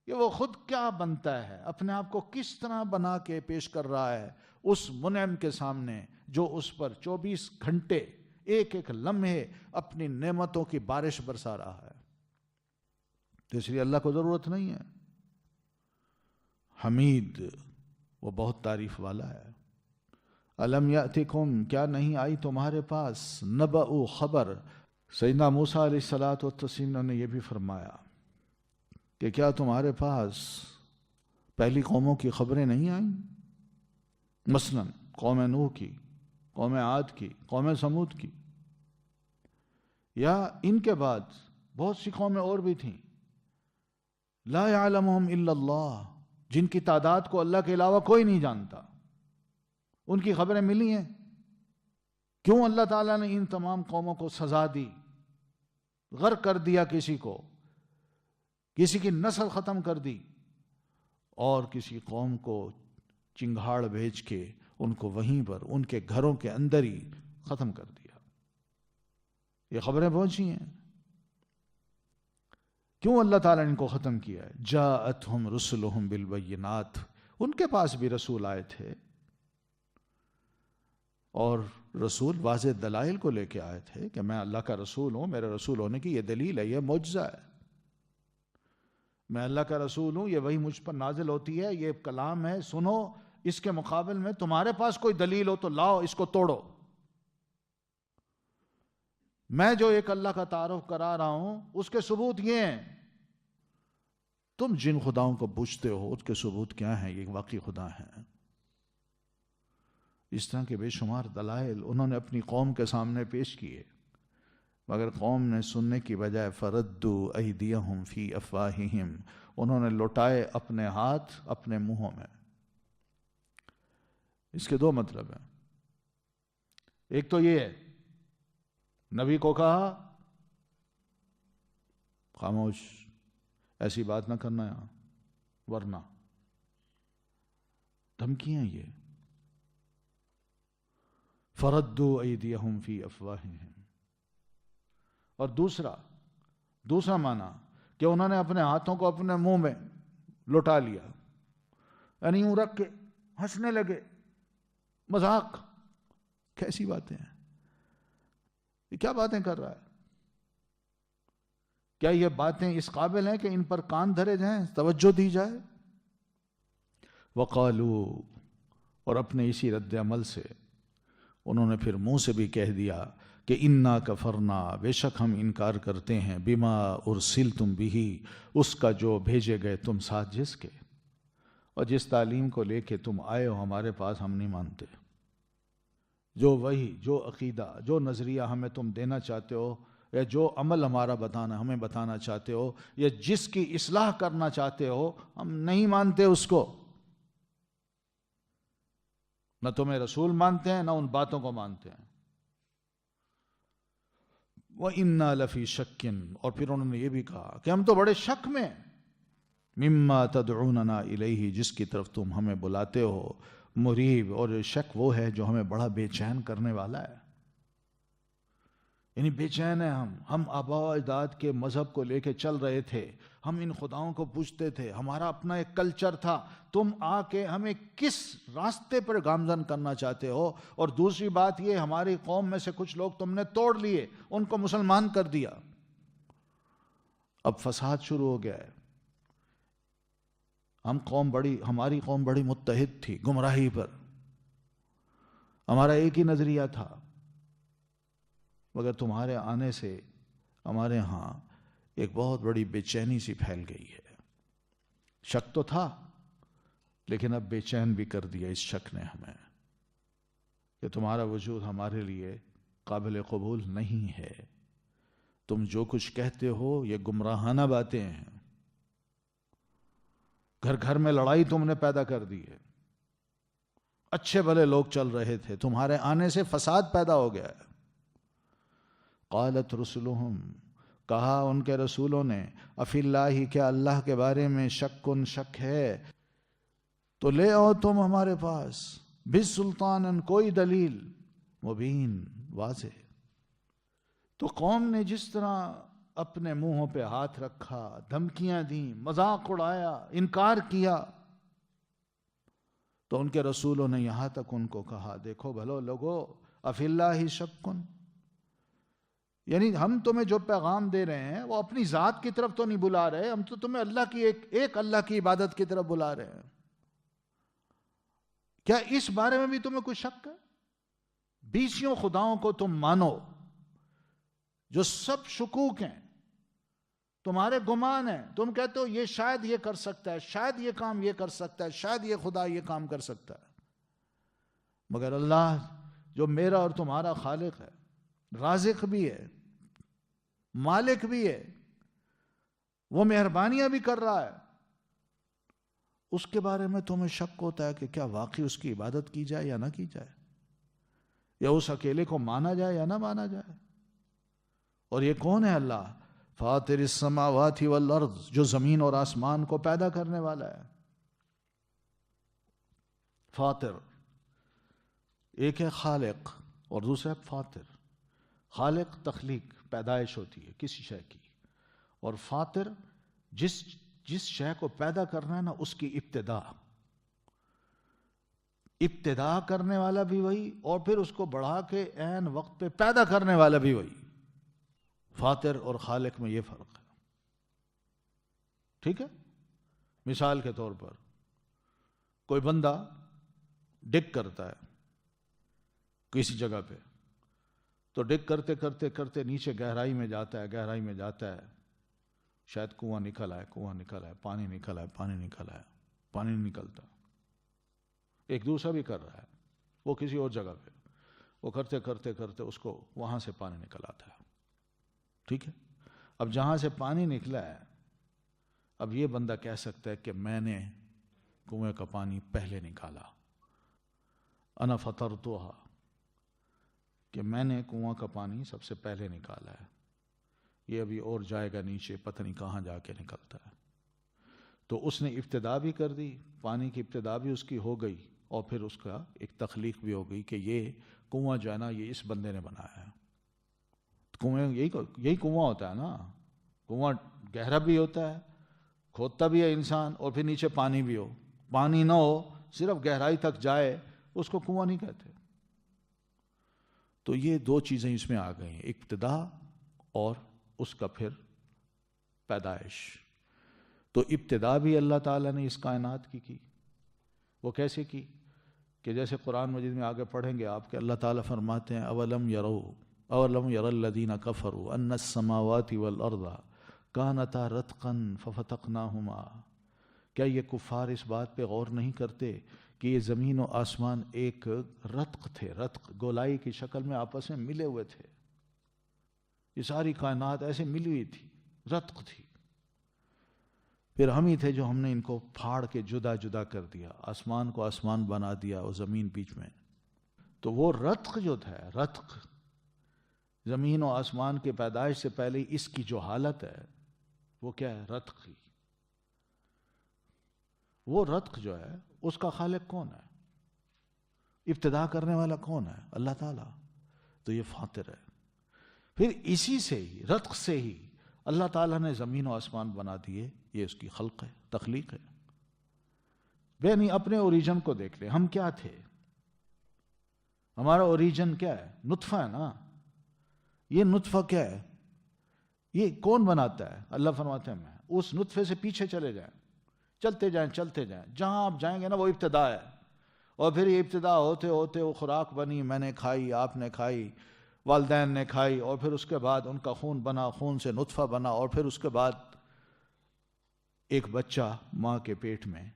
کہ وہ خود کیا بنتا ہے، اپنے آپ کو کس طرح بنا کے پیش کر رہا ہے اس منعم کے سامنے جو اس پر 24 گھنٹے ایک ایک لمحے اپنی نعمتوں کی بارش برسا رہا ہے۔ تو اس لیے اللہ کو ضرورت نہیں ہے. حمید وہ بہت تعریف والا ہے. الم یاتکم کیا نہیں آئی تمہارے پاس نبأ خبر. سیدنا موسیٰ علیہ الصلوۃ والتسلیم نے یہ بھی فرمایا کہ کیا تمہارے پاس پہلی قوموں کی خبریں نہیں آئیں؟ مثلا قوم نوح کی، قوم عاد کی، قوم سمود کی، یا ان کے بعد بہت سی قومیں اور بھی تھیں. لا یعلمہم الا اللہ، جن کی تعداد کو اللہ کے علاوہ کوئی نہیں جانتا. ان کی خبریں ملی ہیں. کیوں اللہ تعالیٰ نے ان تمام قوموں کو سزا دی، غرق کر دیا، کسی کو، کسی کی نسل ختم کر دی، اور کسی قوم کو چنگھاڑ بھیج کے ان کو وہیں پر ان کے گھروں کے اندر ہی ختم کر دیا. یہ خبریں پہنچی ہیں. کیوں اللہ تعالیٰ نے ان کو ختم کیا ہے؟ جاءتہم رسلہم بالبینات، ان کے پاس بھی رسول آئے تھے، اور رسول واضح دلائل کو لے کے آئے تھے کہ میں اللہ کا رسول ہوں، میرے رسول ہونے کی یہ دلیل ہے، یہ معجزہ ہے. میں اللہ کا رسول ہوں، یہ وحی مجھ پر نازل ہوتی ہے، یہ کلام ہے، سنو. اس کے مقابل میں تمہارے پاس کوئی دلیل ہو تو لاؤ، اس کو توڑو. میں جو ایک اللہ کا تعارف کرا رہا ہوں اس کے ثبوت یہ ہیں. تم جن خداؤں کو پوچھتے ہو اس کے ثبوت کیا ہیں؟ یہ واقعی خدا ہیں. اس طرح کے بے شمار دلائل انہوں نے اپنی قوم کے سامنے پیش کیے، مگر قوم نے سننے کی بجائے فردوا ایدیہم فی افواہہم، انہوں نے لوٹائے اپنے ہاتھ اپنے منہوں میں. اس کے دو مطلب ہیں. ایک تو یہ ہے، نبی کو کہا خاموش، ایسی بات نہ کرنا یہاں، ورنہ دھمکیاں. یہ فردوا ایدیہم فی افواہہم. اور دوسرا معنی کہ انہوں نے اپنے ہاتھوں کو اپنے منہ میں لٹا لیا، یعنی یوں رکھ کے ہنسنے لگے. مذاق. کیسی باتیں ہیں یہ؟ کیا باتیں کر رہا ہے؟ کیا یہ باتیں اس قابل ہیں کہ ان پر کان دھرے جائیں، توجہ دی جائے؟ وقالو، اور اپنے اسی رد عمل سے انہوں نے پھر منہ سے بھی کہہ دیا کہ انا کفرنا، بے شک ہم انکار کرتے ہیں، بما ارسلتم بہ، اس کا جو بھیجے گئے تم ساتھ جس کے، اور جس تعلیم کو لے کے تم آئے ہو ہمارے پاس ہم نہیں مانتے. جو وہی، جو عقیدہ، جو نظریہ ہمیں تم دینا چاہتے ہو، یا جو عمل ہمیں بتانا چاہتے ہو، یا جس کی اصلاح کرنا چاہتے ہو، ہم نہیں مانتے اس کو. نہ تمہیں رسول مانتے ہیں، نہ ان باتوں کو مانتے ہیں. وَإِنَّا لَفِي شَكٍّ، اور پھر انہوں نے یہ بھی کہا کہ ہم تو بڑے شک میں، مما تدعوننا الیہ، جس کی طرف تم ہمیں بلاتے ہو. مریب، اور شک وہ ہے جو ہمیں بڑا بے چین کرنے والا ہے. یعنی بے چین ہیں ہم آباء و اجداد کے مذہب کو لے کے چل رہے تھے، ہم ان خداؤں کو پوچھتے تھے، ہمارا اپنا ایک کلچر تھا. تم آ کے ہمیں کس راستے پر گامزن کرنا چاہتے ہو؟ اور دوسری بات یہ، ہماری قوم میں سے کچھ لوگ تم نے توڑ لیے، ان کو مسلمان کر دیا. اب فساد شروع ہو گیا ہے. ہماری قوم بڑی متحد تھی گمراہی پر، ہمارا ایک ہی نظریہ تھا، مگر تمہارے آنے سے ہمارے ہاں ایک بہت بڑی بے چینی سی پھیل گئی ہے. شک تو تھا، لیکن اب بے چین بھی کر دیا اس شک نے ہمیں کہ تمہارا وجود ہمارے لیے قابل قبول نہیں ہے. تم جو کچھ کہتے ہو یہ گمراہانہ باتیں ہیں. گھر گھر میں لڑائی تم نے پیدا کر دی ہے. اچھے بھلے لوگ چل رہے تھے، تمہارے آنے سے فساد پیدا ہو گیا ہے. قالت رسلہم، کہا ان کے رسولوں نے، افی اللہ، کیا اللہ کے بارے میں شک ہے تو لے آؤ تم ہمارے پاس، بسلطان، کوئی دلیل، مبین، واضح. تو قوم نے جس طرح اپنے منہوں پہ ہاتھ رکھا، دھمکیاں دیں، مذاق اڑایا، انکار کیا، تو ان کے رسولوں نے یہاں تک ان کو کہا، دیکھو بھلو لوگو، افی اللہ شکن، یعنی ہم تمہیں جو پیغام دے رہے ہیں وہ اپنی ذات کی طرف تو نہیں بلا رہے، ہم تو تمہیں اللہ کی ایک اللہ کی عبادت کی طرف بلا رہے ہیں۔ کیا اس بارے میں بھی تمہیں کوئی شک ہے؟ 20 خداؤں کو تم مانو جو سب شکوک ہیں، تمہارے گمان ہیں، تم کہتے ہو یہ شاید یہ کر سکتا ہے، شاید یہ کام یہ کر سکتا ہے، شاید یہ خدا یہ کام کر سکتا ہے، مگر اللہ جو میرا اور تمہارا خالق ہے، رازق بھی ہے، مالک بھی ہے، وہ مہربانیاں بھی کر رہا ہے، اس کے بارے میں تمہیں شک ہوتا ہے کہ کیا واقعی اس کی عبادت کی جائے یا نہ کی جائے، یا اس اکیلے کو مانا جائے یا نہ مانا جائے۔ اور یہ کون ہے اللہ؟ فاطر السماوات والارض، جو زمین اور آسمان کو پیدا کرنے والا ہے۔ فاطر ایک ہے خالق اور دوسرا ہے فاطر۔ خالق تخلیق، پیدائش ہوتی ہے کسی شے کی، اور فاطر جس شے کو پیدا کرنا ہے نا، اس کی ابتدا کرنے والا بھی وہی، اور پھر اس کو بڑھا کے عین وقت پہ پیدا کرنے والا بھی وہی۔ فاطر اور خالق میں یہ فرق ہے، ٹھیک ہے؟ مثال کے طور پر کوئی بندہ ڈگ کرتا ہے کسی جگہ پہ، تو ڈگ کرتے کرتے کرتے نیچے گہرائی میں جاتا ہے، شاید کنواں نکل آئے، پانی نکل آئے، پانی نہیں نکلتا۔ ایک دوسرا بھی کر رہا ہے، وہ کسی اور جگہ پہ، وہ کرتے کرتے کرتے اس کو وہاں سے پانی نکل آتا ہے، ٹھیک ہے؟ اب جہاں سے پانی نکلا ہے، اب یہ بندہ کہہ سکتا ہے کہ میں نے کنویں کا پانی پہلے نکالا، انا فطرتھا، کہ میں نے کنواں کا پانی سب سے پہلے نکالا ہے، یہ ابھی اور جائے گا نیچے، پتہ نہیں کہاں جا کے نکلتا ہے۔ تو اس نے ابتدا بھی کر دی، پانی کی ابتدا بھی اس کی ہو گئی، اور پھر اس کا ایک تخلیق بھی ہو گئی کہ یہ کنواں جو ہے نا، یہ اس بندے نے بنایا ہے۔ کنویں یہی کنواں ہوتا ہے نا، کنواں گہرا بھی ہوتا ہے، کھودتا بھی ہے انسان، اور پھر نیچے پانی بھی ہو، پانی نہ ہو، صرف گہرائی تک جائے، اس کو کنواں نہیں کہتے۔ تو یہ دو چیزیں اس میں آ گئی ہیں، ابتدا اور اس کا پھر پیدائش۔ تو ابتدا بھی اللہ تعالیٰ نے اس کائنات کی، وہ کیسے کی؟ کہ جیسے قرآن مجید میں آگے پڑھیں گے آپ کہ اللہ تعالیٰ فرماتے ہیں اولم یر الذین کفروا ان السماوات والارض کانتا رتقا ففتقناہما، کیا یہ کفار اس بات پہ غور نہیں کرتے کہ یہ زمین و آسمان ایک رتق تھے، رتق گولائی کی شکل میں آپس میں ملے ہوئے تھے، یہ ساری کائنات ایسے ملی ہوئی تھی، رتق تھی، پھر ہم ہی تھے جو ہم نے ان کو پھاڑ کے جدا جدا کر دیا، آسمان کو آسمان بنا دیا اور زمین بیچ میں۔ تو وہ رتق جو تھا، رتق زمین و آسمان کے پیدائش سے پہلے اس کی جو حالت ہے وہ کیا ہے؟ رتق کی۔ وہ رتق جو ہے اس کا خالق کون ہے؟ ابتدا کرنے والا کون ہے؟ اللہ تعالیٰ۔ تو یہ فاطر ہے۔ پھر اسی سے ہی، رتق سے ہی اللہ تعالیٰ نے زمین و آسمان بنا دیے، یہ اس کی خلق ہے، تخلیق ہے۔ یعنی اپنے اوریجن کو دیکھ لیں، ہم کیا تھے؟ ہمارا اوریجن کیا ہے؟ نطفہ ہے نا۔ یہ نطفہ کیا ہے؟ یہ کون بناتا ہے؟ اللہ فرماتے ہیں میں اس نطفے سے پیچھے چلے جائیں، چلتے جائیں، جہاں آپ جائیں گے نا وہ ابتدا ہے، اور پھر یہ ابتدا ہوتے ہوتے وہ خوراک بنی، میں نے کھائی، آپ نے کھائی، والدین نے کھائی، اور پھر اس کے بعد ان کا خون بنا، خون سے نطفہ بنا، اور پھر اس کے بعد ایک بچہ ماں کے پیٹ میں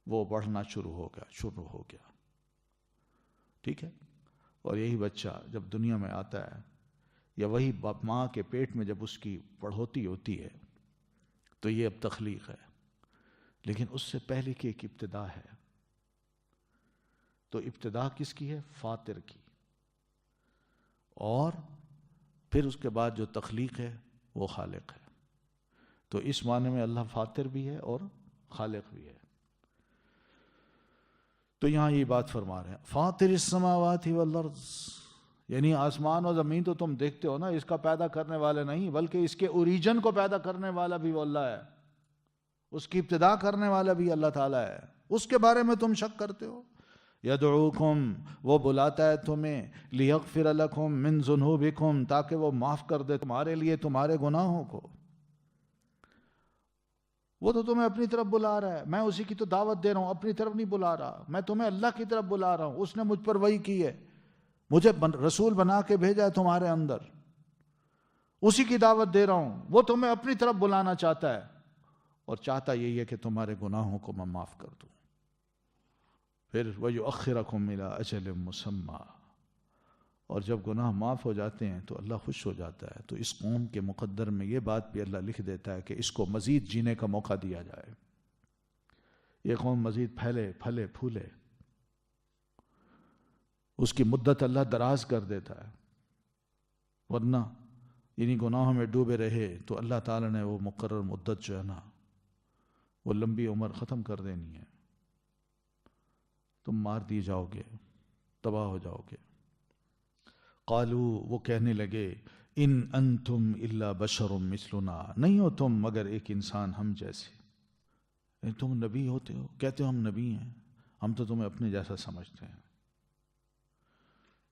وہ بڑھنا شروع ہو گیا، ٹھیک ہے؟ اور یہی بچہ جب دنیا میں آتا ہے، یا وہی ماں کے پیٹ میں جب اس کی بڑھوتی ہوتی ہے، تو یہ اب تخلیق ہے، لیکن اس سے پہلے کی ایک ابتدا ہے۔ تو ابتدا کس کی ہے؟ فاطر کی، اور پھر اس کے بعد جو تخلیق ہے وہ خالق ہے۔ تو اس معنی میں اللہ فاطر بھی ہے اور خالق بھی ہے۔ تو یہاں یہ بات فرما رہے ہیں فاطر السماوات والارض، یعنی آسمان اور زمین تو تم دیکھتے ہو نا، اس کا پیدا کرنے والا نہیں، بلکہ اس کے اوریجن کو پیدا کرنے والا بھی وہ اللہ ہے، اس کی ابتدا کرنے والا بھی اللہ تعالیٰ ہے، اس کے بارے میں تم شک کرتے ہو؟ یدعوکم، وہ بلاتا ہے تمہیں، لیغفر لکم من ذنوبکم، تاکہ وہ معاف کر دے تمہارے لیے تمہارے گناہوں کو۔ وہ تو تمہیں اپنی طرف بلا رہا ہے، میں اسی کی تو دعوت دے رہا ہوں، اپنی طرف نہیں بلا رہا، میں تمہیں اللہ کی طرف بلا رہا ہوں، اس نے مجھ پر وحی کی ہے، مجھے رسول بنا کے بھیجا ہے تمہارے اندر، اسی کی دعوت دے رہا ہوں۔ وہ تمہیں اپنی طرف بلانا چاہتا ہے اور چاہتا یہی ہے کہ تمہارے گناہوں کو میں معاف کر دوں۔ پھر وَيُؤَخِّرَكُمْ إِلَىٰ أَجَلٍ مُّسَمًّى، اور جب گناہ معاف ہو جاتے ہیں تو اللہ خوش ہو جاتا ہے، تو اس قوم کے مقدر میں یہ بات بھی اللہ لکھ دیتا ہے کہ اس کو مزید جینے کا موقع دیا جائے، یہ قوم مزید پھیلے پھلے پھولے، اس کی مدت اللہ دراز کر دیتا ہے، ورنہ انہی گناہوں میں ڈوبے رہے تو اللہ تعالیٰ نے وہ مقرر مدت جو ہے نا، وہ لمبی عمر ختم کر دینی ہے، تم مار دی جاؤ گے، تباہ ہو جاؤ گے۔ قالو، وہ کہنے لگے، ان انتم الا بشر مثلنا، نہیں ہو تم مگر ایک انسان ہم جیسے، تم نبی ہوتے ہو، کہتے ہو ہم نبی ہیں، ہم تو تمہیں اپنے جیسا سمجھتے ہیں۔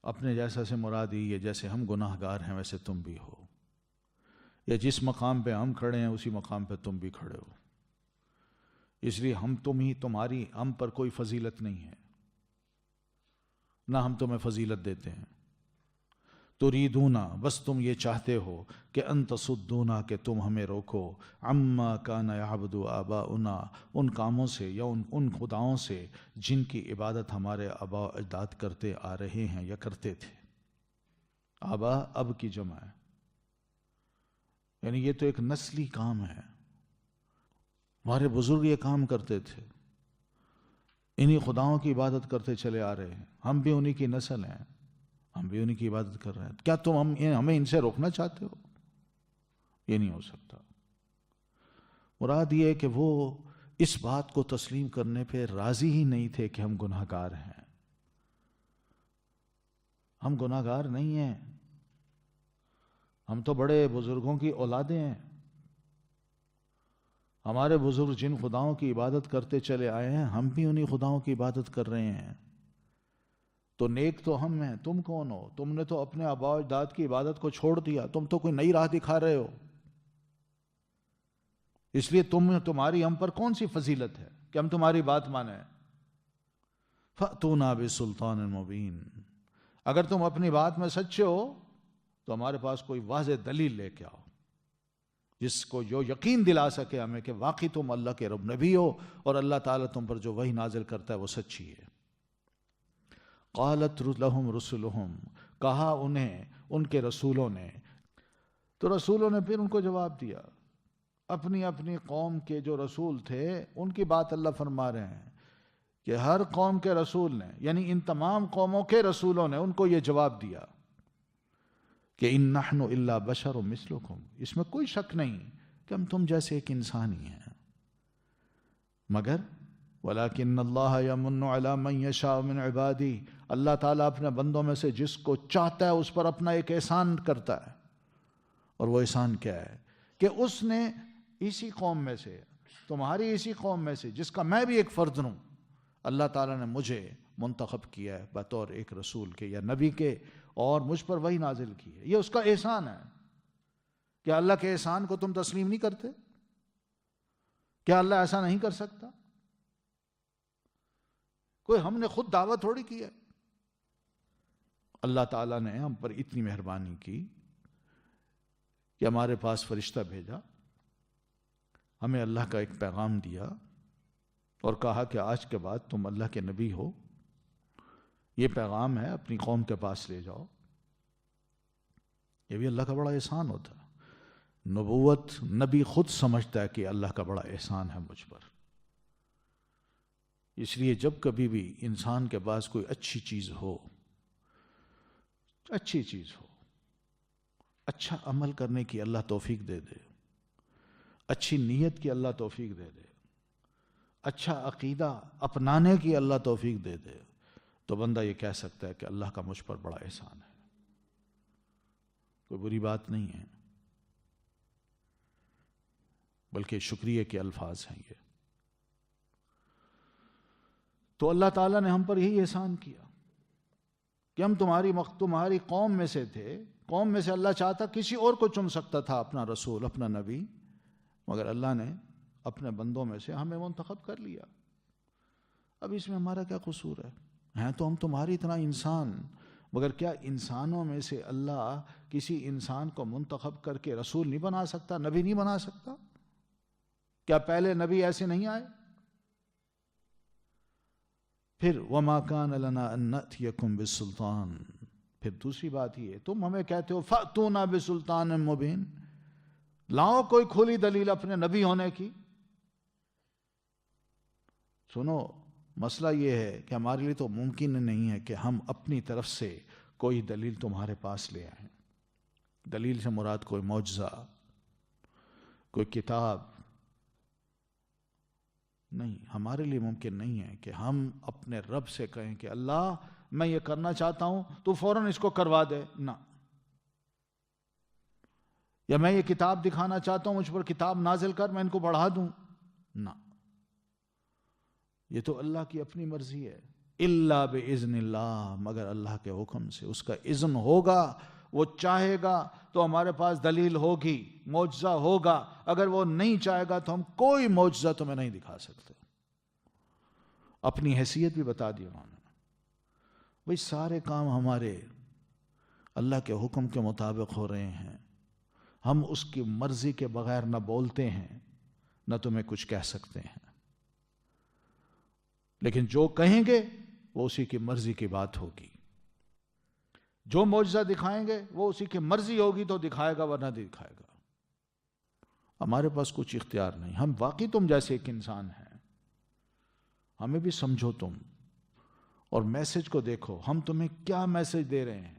اپنے جیسا سے مراد یہ ہے جیسے ہم گناہ گار ہیں ویسے تم بھی ہو، یا جس مقام پہ ہم کھڑے ہیں اسی مقام پہ تم بھی کھڑے ہو، اس لیے تمہاری ہم پر کوئی فضیلت نہیں ہے، نہ ہم تمہیں فضیلت دیتے ہیں۔ تریدونا، بس تم یہ چاہتے ہو کہ ان تصدونا، کہ تم ہمیں روکو، عما کان یعبد آباؤنا، ان کاموں سے یا ان خداؤں سے جن کی عبادت ہمارے آبا و اجداد کرتے آ رہے ہیں یا کرتے تھے۔ آبا اب کی جمع ہے، یعنی یہ تو ایک نسلی کام ہے، ہمارے بزرگ یہ کام کرتے تھے، انہی خداؤں کی عبادت کرتے چلے آ رہے ہیں، ہم بھی انہی کی نسل ہیں، ہم بھی انہی کی عبادت کر رہے ہیں، کیا تم ہمیں ان سے روکنا چاہتے ہو؟ یہ نہیں ہو سکتا۔ مراد یہ ہے کہ وہ اس بات کو تسلیم کرنے پہ راضی ہی نہیں تھے کہ ہم گناہ گار ہیں، ہم گناہ گار نہیں ہیں، ہم تو بڑے بزرگوں کی اولادیں ہیں، ہمارے بزرگ جن خداؤں کی عبادت کرتے چلے آئے ہیں ہم بھی انہی خداؤں کی عبادت کر رہے ہیں، تو نیک تو ہم ہیں، تم کون ہو؟ تم نے تو اپنے آباء و اجداد کی عبادت کو چھوڑ دیا، تم تو کوئی نئی راہ دکھا رہے ہو، اس لیے تمہاری ہم پر کون سی فضیلت ہے کہ ہم تمہاری بات مانیں؟ فَأْتُونَا بِسُلْطَانٍ مُبِينٍ، اگر تم اپنی بات میں سچے ہو تو ہمارے پاس کوئی واضح دلیل لے کے آؤ، جس کو جو یقین دلا سکے ہمیں کہ واقعی تم اللہ کے رب نبی ہو اور اللہ تعالیٰ تم پر جو وحی نازل کرتا ہے وہ سچی ہے۔ قالت لہم رسلہم، کہا انہیں ان کے رسولوں نے، تو رسولوں نے پھر ان کو جواب دیا، اپنی اپنی قوم کے جو رسول تھے ان کی بات اللہ فرما رہے ہیں کہ ہر قوم کے رسول نے، یعنی ان تمام قوموں کے رسولوں نے ان کو یہ جواب دیا کہ ان نحن الا بشر مثلکم، اس میں کوئی شک نہیں کہ ہم تم جیسے ایک انسان ہی ہیں، مگر وَلَكِنَّ اللَّهَ يَمُنُّ عَلَى مَن يَشَاءُ مِنْ عِبَادِهِ، اللہ تعالیٰ اپنے بندوں میں سے جس کو چاہتا ہے اس پر اپنا ایک احسان کرتا ہے، اور وہ احسان کیا ہے کہ اس نے اسی قوم میں سے، تمہاری اسی قوم میں سے جس کا میں بھی ایک فرد ہوں، اللہ تعالیٰ نے مجھے منتخب کیا ہے بطور ایک رسول کے یا نبی کے، اور مجھ پر وحی نازل کی ہے، یہ اس کا احسان ہے۔ کیا اللہ کے احسان کو تم تسلیم نہیں کرتے؟ کیا اللہ ایسا نہیں کر سکتا؟ کوئی ہم نے خود دعویٰ تھوڑی کی ہے، اللہ تعالیٰ نے ہم پر اتنی مہربانی کی کہ ہمارے پاس فرشتہ بھیجا، ہمیں اللہ کا ایک پیغام دیا اور کہا کہ آج کے بعد تم اللہ کے نبی ہو، یہ پیغام ہے، اپنی قوم کے پاس لے جاؤ۔ یہ بھی اللہ کا بڑا احسان ہوتا ہے، نبوت نبی خود سمجھتا ہے کہ اللہ کا بڑا احسان ہے مجھ پر، اس لیے جب کبھی بھی انسان کے پاس کوئی اچھی چیز ہو، اچھا عمل کرنے کی اللہ توفیق دے دے، اچھی نیت کی اللہ توفیق دے دے، اچھا عقیدہ اپنانے کی اللہ توفیق دے دے، تو بندہ یہ کہہ سکتا ہے کہ اللہ کا مجھ پر بڑا احسان ہے، کوئی بری بات نہیں ہے، بلکہ شکریہ کے الفاظ ہیں یہ۔ تو اللہ تعالیٰ نے ہم پر یہی احسان کیا کہ ہم تمہاری قوم میں سے تھے. قوم میں سے اللہ چاہتا کسی اور کو چن سکتا تھا اپنا رسول، اپنا نبی، مگر اللہ نے اپنے بندوں میں سے ہمیں منتخب کر لیا. اب اس میں ہمارا کیا قصور ہے؟ ہیں تو ہم تمہاری طرح انسان، مگر کیا انسانوں میں سے اللہ کسی انسان کو منتخب کر کے رسول نہیں بنا سکتا، نبی نہیں بنا سکتا؟ کیا پہلے نبی ایسے نہیں آئے؟ پھر وَمَا كَانَ لَنَا أَن نَأْتِيَكُمْ بِالسُّلْطَانِ، پھر دوسری بات یہ، تم ہمیں کہتے ہو فَأْتُونَا بِسُلْطَانٍ مُبِينٍ، لاؤ کوئی کھلی دلیل اپنے نبی ہونے کی. سنو، مسئلہ یہ ہے کہ ہمارے لیے تو ممکن نہیں ہے کہ ہم اپنی طرف سے کوئی دلیل تمہارے پاس لے آئیں. دلیل سے مراد کوئی معجزہ، کوئی کتاب نہیں. ہمارے لیے ممکن نہیں ہے کہ ہم اپنے رب سے کہیں کہ اللہ میں یہ کرنا چاہتا ہوں تو فوراً اس کو کروا دے، نہ. یا میں یہ کتاب دکھانا چاہتا ہوں، مجھ پر کتاب نازل کر، میں ان کو بڑھا دوں، نہ. یہ تو اللہ کی اپنی مرضی ہے. الا باذن اللہ، مگر اللہ کے حکم سے. اس کا اذن ہوگا، وہ چاہے گا تو ہمارے پاس دلیل ہوگی، معجزہ ہوگا. اگر وہ نہیں چاہے گا تو ہم کوئی معجزہ تمہیں نہیں دکھا سکتے. اپنی حیثیت بھی بتا دی انہوں نے. بھئی سارے کام ہمارے اللہ کے حکم کے مطابق ہو رہے ہیں، ہم اس کی مرضی کے بغیر نہ بولتے ہیں نہ تمہیں کچھ کہہ سکتے ہیں. لیکن جو کہیں گے وہ اسی کی مرضی کی بات ہوگی. جو معجزہ دکھائیں گے وہ اسی کی مرضی ہوگی تو دکھائے گا، ورنہ دکھائے گا. ہمارے پاس کچھ اختیار نہیں. ہم واقعی تم جیسے ایک انسان ہیں، ہمیں بھی سمجھو تم، اور میسج کو دیکھو ہم تمہیں کیا میسج دے رہے ہیں.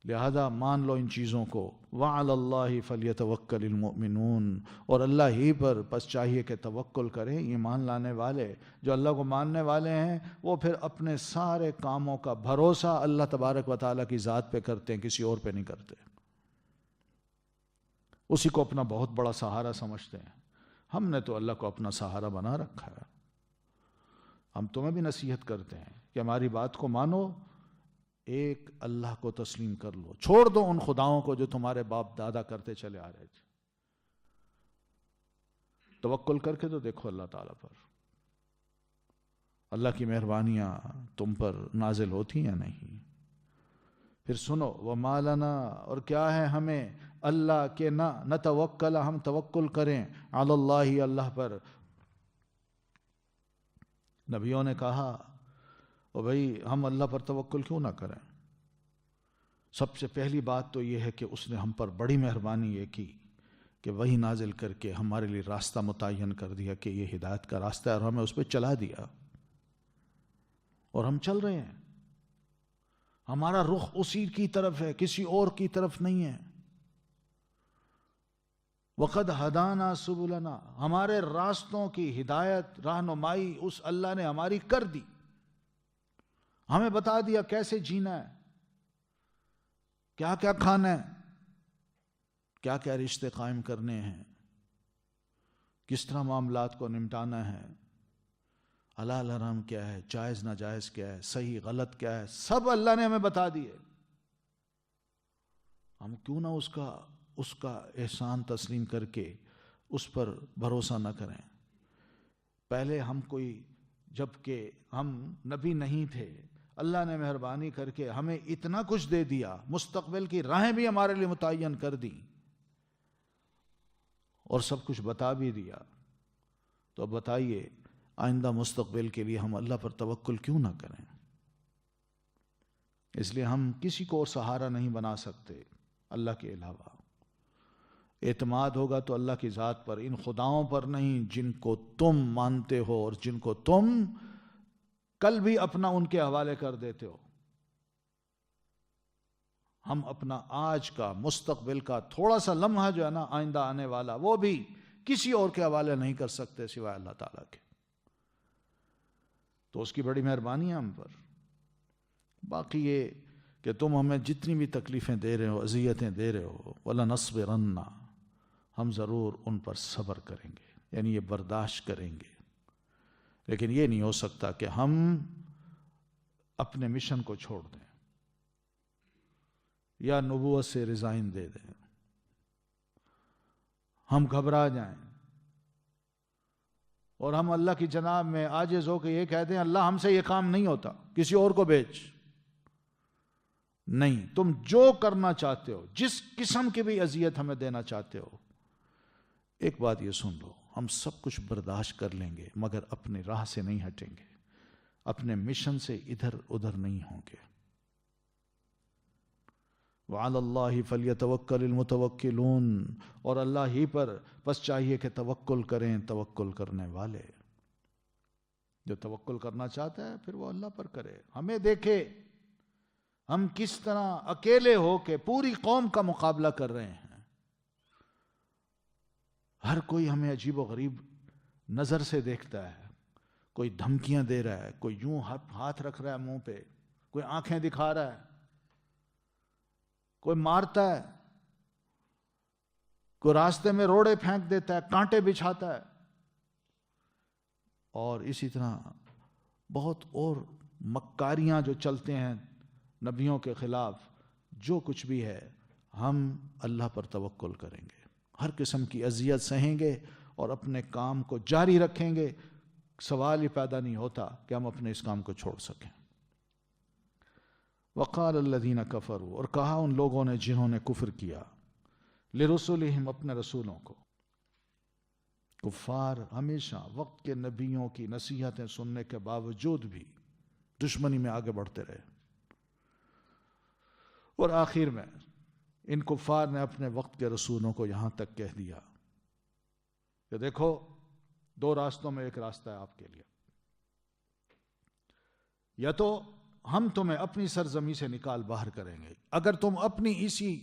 لہذا مان لو ان چیزوں کو. وَعَلَى اللَّهِ فَلْيَتَوَكَّلِ الْمُؤْمِنُونَ، اور اللہ ہی پر بس چاہیے کہ توکل کریں ایمان لانے والے. جو اللہ کو ماننے والے ہیں وہ پھر اپنے سارے کاموں کا بھروسہ اللہ تبارک و تعالیٰ کی ذات پہ کرتے ہیں، کسی اور پہ نہیں کرتے. اسی کو اپنا بہت بڑا سہارا سمجھتے ہیں. ہم نے تو اللہ کو اپنا سہارا بنا رکھا ہے. ہم تمہیں بھی نصیحت کرتے ہیں کہ ہماری بات کو مانو، ایک اللہ کو تسلیم کر لو، چھوڑ دو ان خداؤں کو جو تمہارے باپ دادا کرتے چلے آ رہے تھے. توکل کر کے تو دیکھو اللہ تعالیٰ پر. اللہ کی مہربانیاں تم پر نازل ہوتی یا نہیں. پھر سنو، وَمَا لَنَا، اور کیا ہے ہمیں، اللہ کے نہ توکل، ہم توکل کریں علی اللہ، اللہ پر. نبیوں نے کہا او بھائی ہم اللہ پر توکل کیوں نہ کریں؟ سب سے پہلی بات تو یہ ہے کہ اس نے ہم پر بڑی مہربانی یہ کی کہ وہی نازل کر کے ہمارے لیے راستہ متعین کر دیا کہ یہ ہدایت کا راستہ ہے، اور ہمیں اس پہ چلا دیا، اور ہم چل رہے ہیں. ہمارا رخ اسی کی طرف ہے، کسی اور کی طرف نہیں ہے. وَقَدْ هَدَانَا سُبُلَنَا، ہمارے راستوں کی ہدایت، رہنمائی اس اللہ نے ہماری کر دی. ہمیں بتا دیا کیسے جینا ہے، کیا کیا کھانا ہے، کیا کیا رشتے قائم کرنے ہیں، کس طرح معاملات کو نمٹانا ہے، حلال حرام کیا ہے، جائز ناجائز کیا ہے، صحیح غلط کیا ہے، سب اللہ نے ہمیں بتا دیے. ہم کیوں نہ اس کا احسان تسلیم کر کے اس پر بھروسہ نہ کریں. پہلے ہم جبکہ ہم نبی نہیں تھے، اللہ نے مہربانی کر کے ہمیں اتنا کچھ دے دیا، مستقبل کی راہیں بھی ہمارے لیے متعین کر دی، اور سب کچھ بتا بھی دیا. تو اب بتائیے آئندہ مستقبل کے لیے ہم اللہ پر توکل کیوں نہ کریں؟ اس لیے ہم کسی کو اور سہارا نہیں بنا سکتے اللہ کے علاوہ. اعتماد ہوگا تو اللہ کی ذات پر، ان خداؤں پر نہیں جن کو تم مانتے ہو اور جن کو تم کل بھی اپنا ان کے حوالے کر دیتے ہو. ہم اپنا آج کا، مستقبل کا تھوڑا سا لمحہ جو ہے نا آئندہ آنے والا، وہ بھی کسی اور کے حوالے نہیں کر سکتے سوائے اللہ تعالیٰ کے. تو اس کی بڑی مہربانی ہے ہم پر. باقی یہ کہ تم ہمیں جتنی بھی تکلیفیں دے رہے ہو، اذیتیں دے رہے ہو، وَلَنَصْبِرَنَّ، ہم ضرور ان پر صبر کریں گے، یعنی یہ برداشت کریں گے. لیکن یہ نہیں ہو سکتا کہ ہم اپنے مشن کو چھوڑ دیں یا نبوت سے ریزائن دے دیں، ہم گھبرا جائیں اور ہم اللہ کی جناب میں عاجز ہو کے یہ کہہ دیں اللہ ہم سے یہ کام نہیں ہوتا، کسی اور کو بھیج۔ نہیں، تم جو کرنا چاہتے ہو، جس قسم کی بھی اذیت ہمیں دینا چاہتے ہو، ایک بات یہ سن لو، ہم سب کچھ برداشت کر لیں گے مگر اپنی راہ سے نہیں ہٹیں گے، اپنے مشن سے ادھر ادھر نہیں ہوں گے۔ وعلی اللہ فلیتوکل المتوکلون، اور اللہ ہی پر بس چاہیے کہ توکل کریں توکل کرنے والے۔ جو توکل کرنا چاہتا ہے پھر وہ اللہ پر کرے، ہمیں دیکھے ہم کس طرح اکیلے ہو کے پوری قوم کا مقابلہ کر رہے ہیں۔ ہر کوئی ہمیں عجیب و غریب نظر سے دیکھتا ہے، کوئی دھمکیاں دے رہا ہے، کوئی یوں ہاتھ رکھ رہا ہے منہ پہ، کوئی آنکھیں دکھا رہا ہے، کوئی مارتا ہے، کوئی راستے میں روڑے پھینک دیتا ہے، کانٹے بچھاتا ہے، اور اسی طرح بہت اور مکاریاں جو چلتے ہیں نبیوں کے خلاف۔ جو کچھ بھی ہے ہم اللہ پر توکل کریں گے، ہر قسم کی اذیت سہیں گے اور اپنے کام کو جاری رکھیں گے۔ سوال ہی پیدا نہیں ہوتا کہ ہم اپنے اس کام کو چھوڑ سکیں۔ وقال الذین کفروا، اور کہا ان لوگوں نے جنہوں نے کفر کیا، لرسلہم، اپنے رسولوں کو۔ کفار ہمیشہ وقت کے نبیوں کی نصیحتیں سننے کے باوجود بھی دشمنی میں آگے بڑھتے رہے، اور آخر میں ان کفار نے اپنے وقت کے رسولوں کو یہاں تک کہہ دیا کہ دیکھو، دو راستوں میں ایک راستہ ہے آپ کے لیے، یا تو ہم تمہیں اپنی سرزمین سے نکال باہر کریں گے، اگر تم اپنی اسی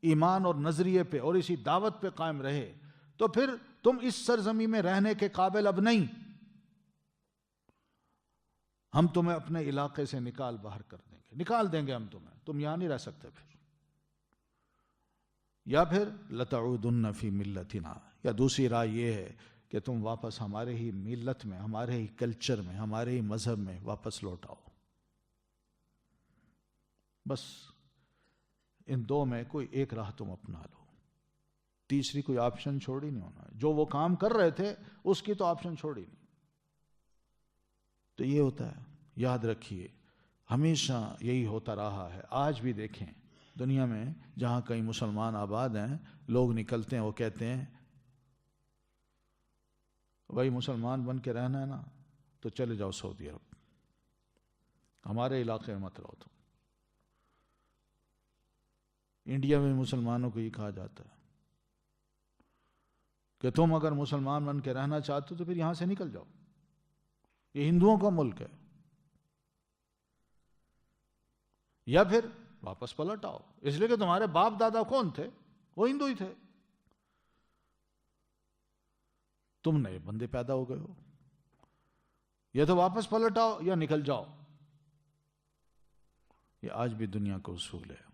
ایمان اور نظریے پہ اور اسی دعوت پہ قائم رہے تو پھر تم اس سرزمین میں رہنے کے قابل اب نہیں، ہم تمہیں اپنے علاقے سے نکال باہر کر دیں گے، نکال دیں گے ہم تم یہاں نہیں رہ سکتے پھر، یا پھر لتعودن فی ملتنا، یا دوسری رائے یہ ہے کہ تم واپس ہمارے ہی ملت میں، ہمارے ہی کلچر میں، ہمارے ہی مذہب میں واپس لوٹ آؤ۔ بس ان دو میں کوئی ایک راہ تم اپنا لو، تیسری کوئی آپشن چھوڑی نہیں ہونا، جو وہ کام کر رہے تھے اس کی تو آپشن چھوڑی نہیں۔ تو یہ ہوتا ہے، یاد رکھیے، ہمیشہ یہی ہوتا رہا ہے۔ آج بھی دیکھیں دنیا میں جہاں کئی مسلمان آباد ہیں، لوگ نکلتے ہیں، وہ کہتے ہیں بھائی مسلمان بن کے رہنا ہے نا تو چلے جاؤ سعودی عرب، ہمارے علاقے میں مت رہو تم۔ انڈیا میں مسلمانوں کو یہ کہا جاتا ہے کہ تم اگر مسلمان بن کے رہنا چاہتے ہو تو پھر یہاں سے نکل جاؤ، یہ ہندوؤں کا ملک ہے، یا پھر واپس پلٹ آؤ، اس لیے کہ تمہارے باپ دادا کون تھے؟ وہ ہندو ہی تھے، تم نئے بندے پیدا ہو گئے ہو، یا تو واپس پلٹ آؤ یا نکل جاؤ۔ یہ آج بھی دنیا کا اصول ہے،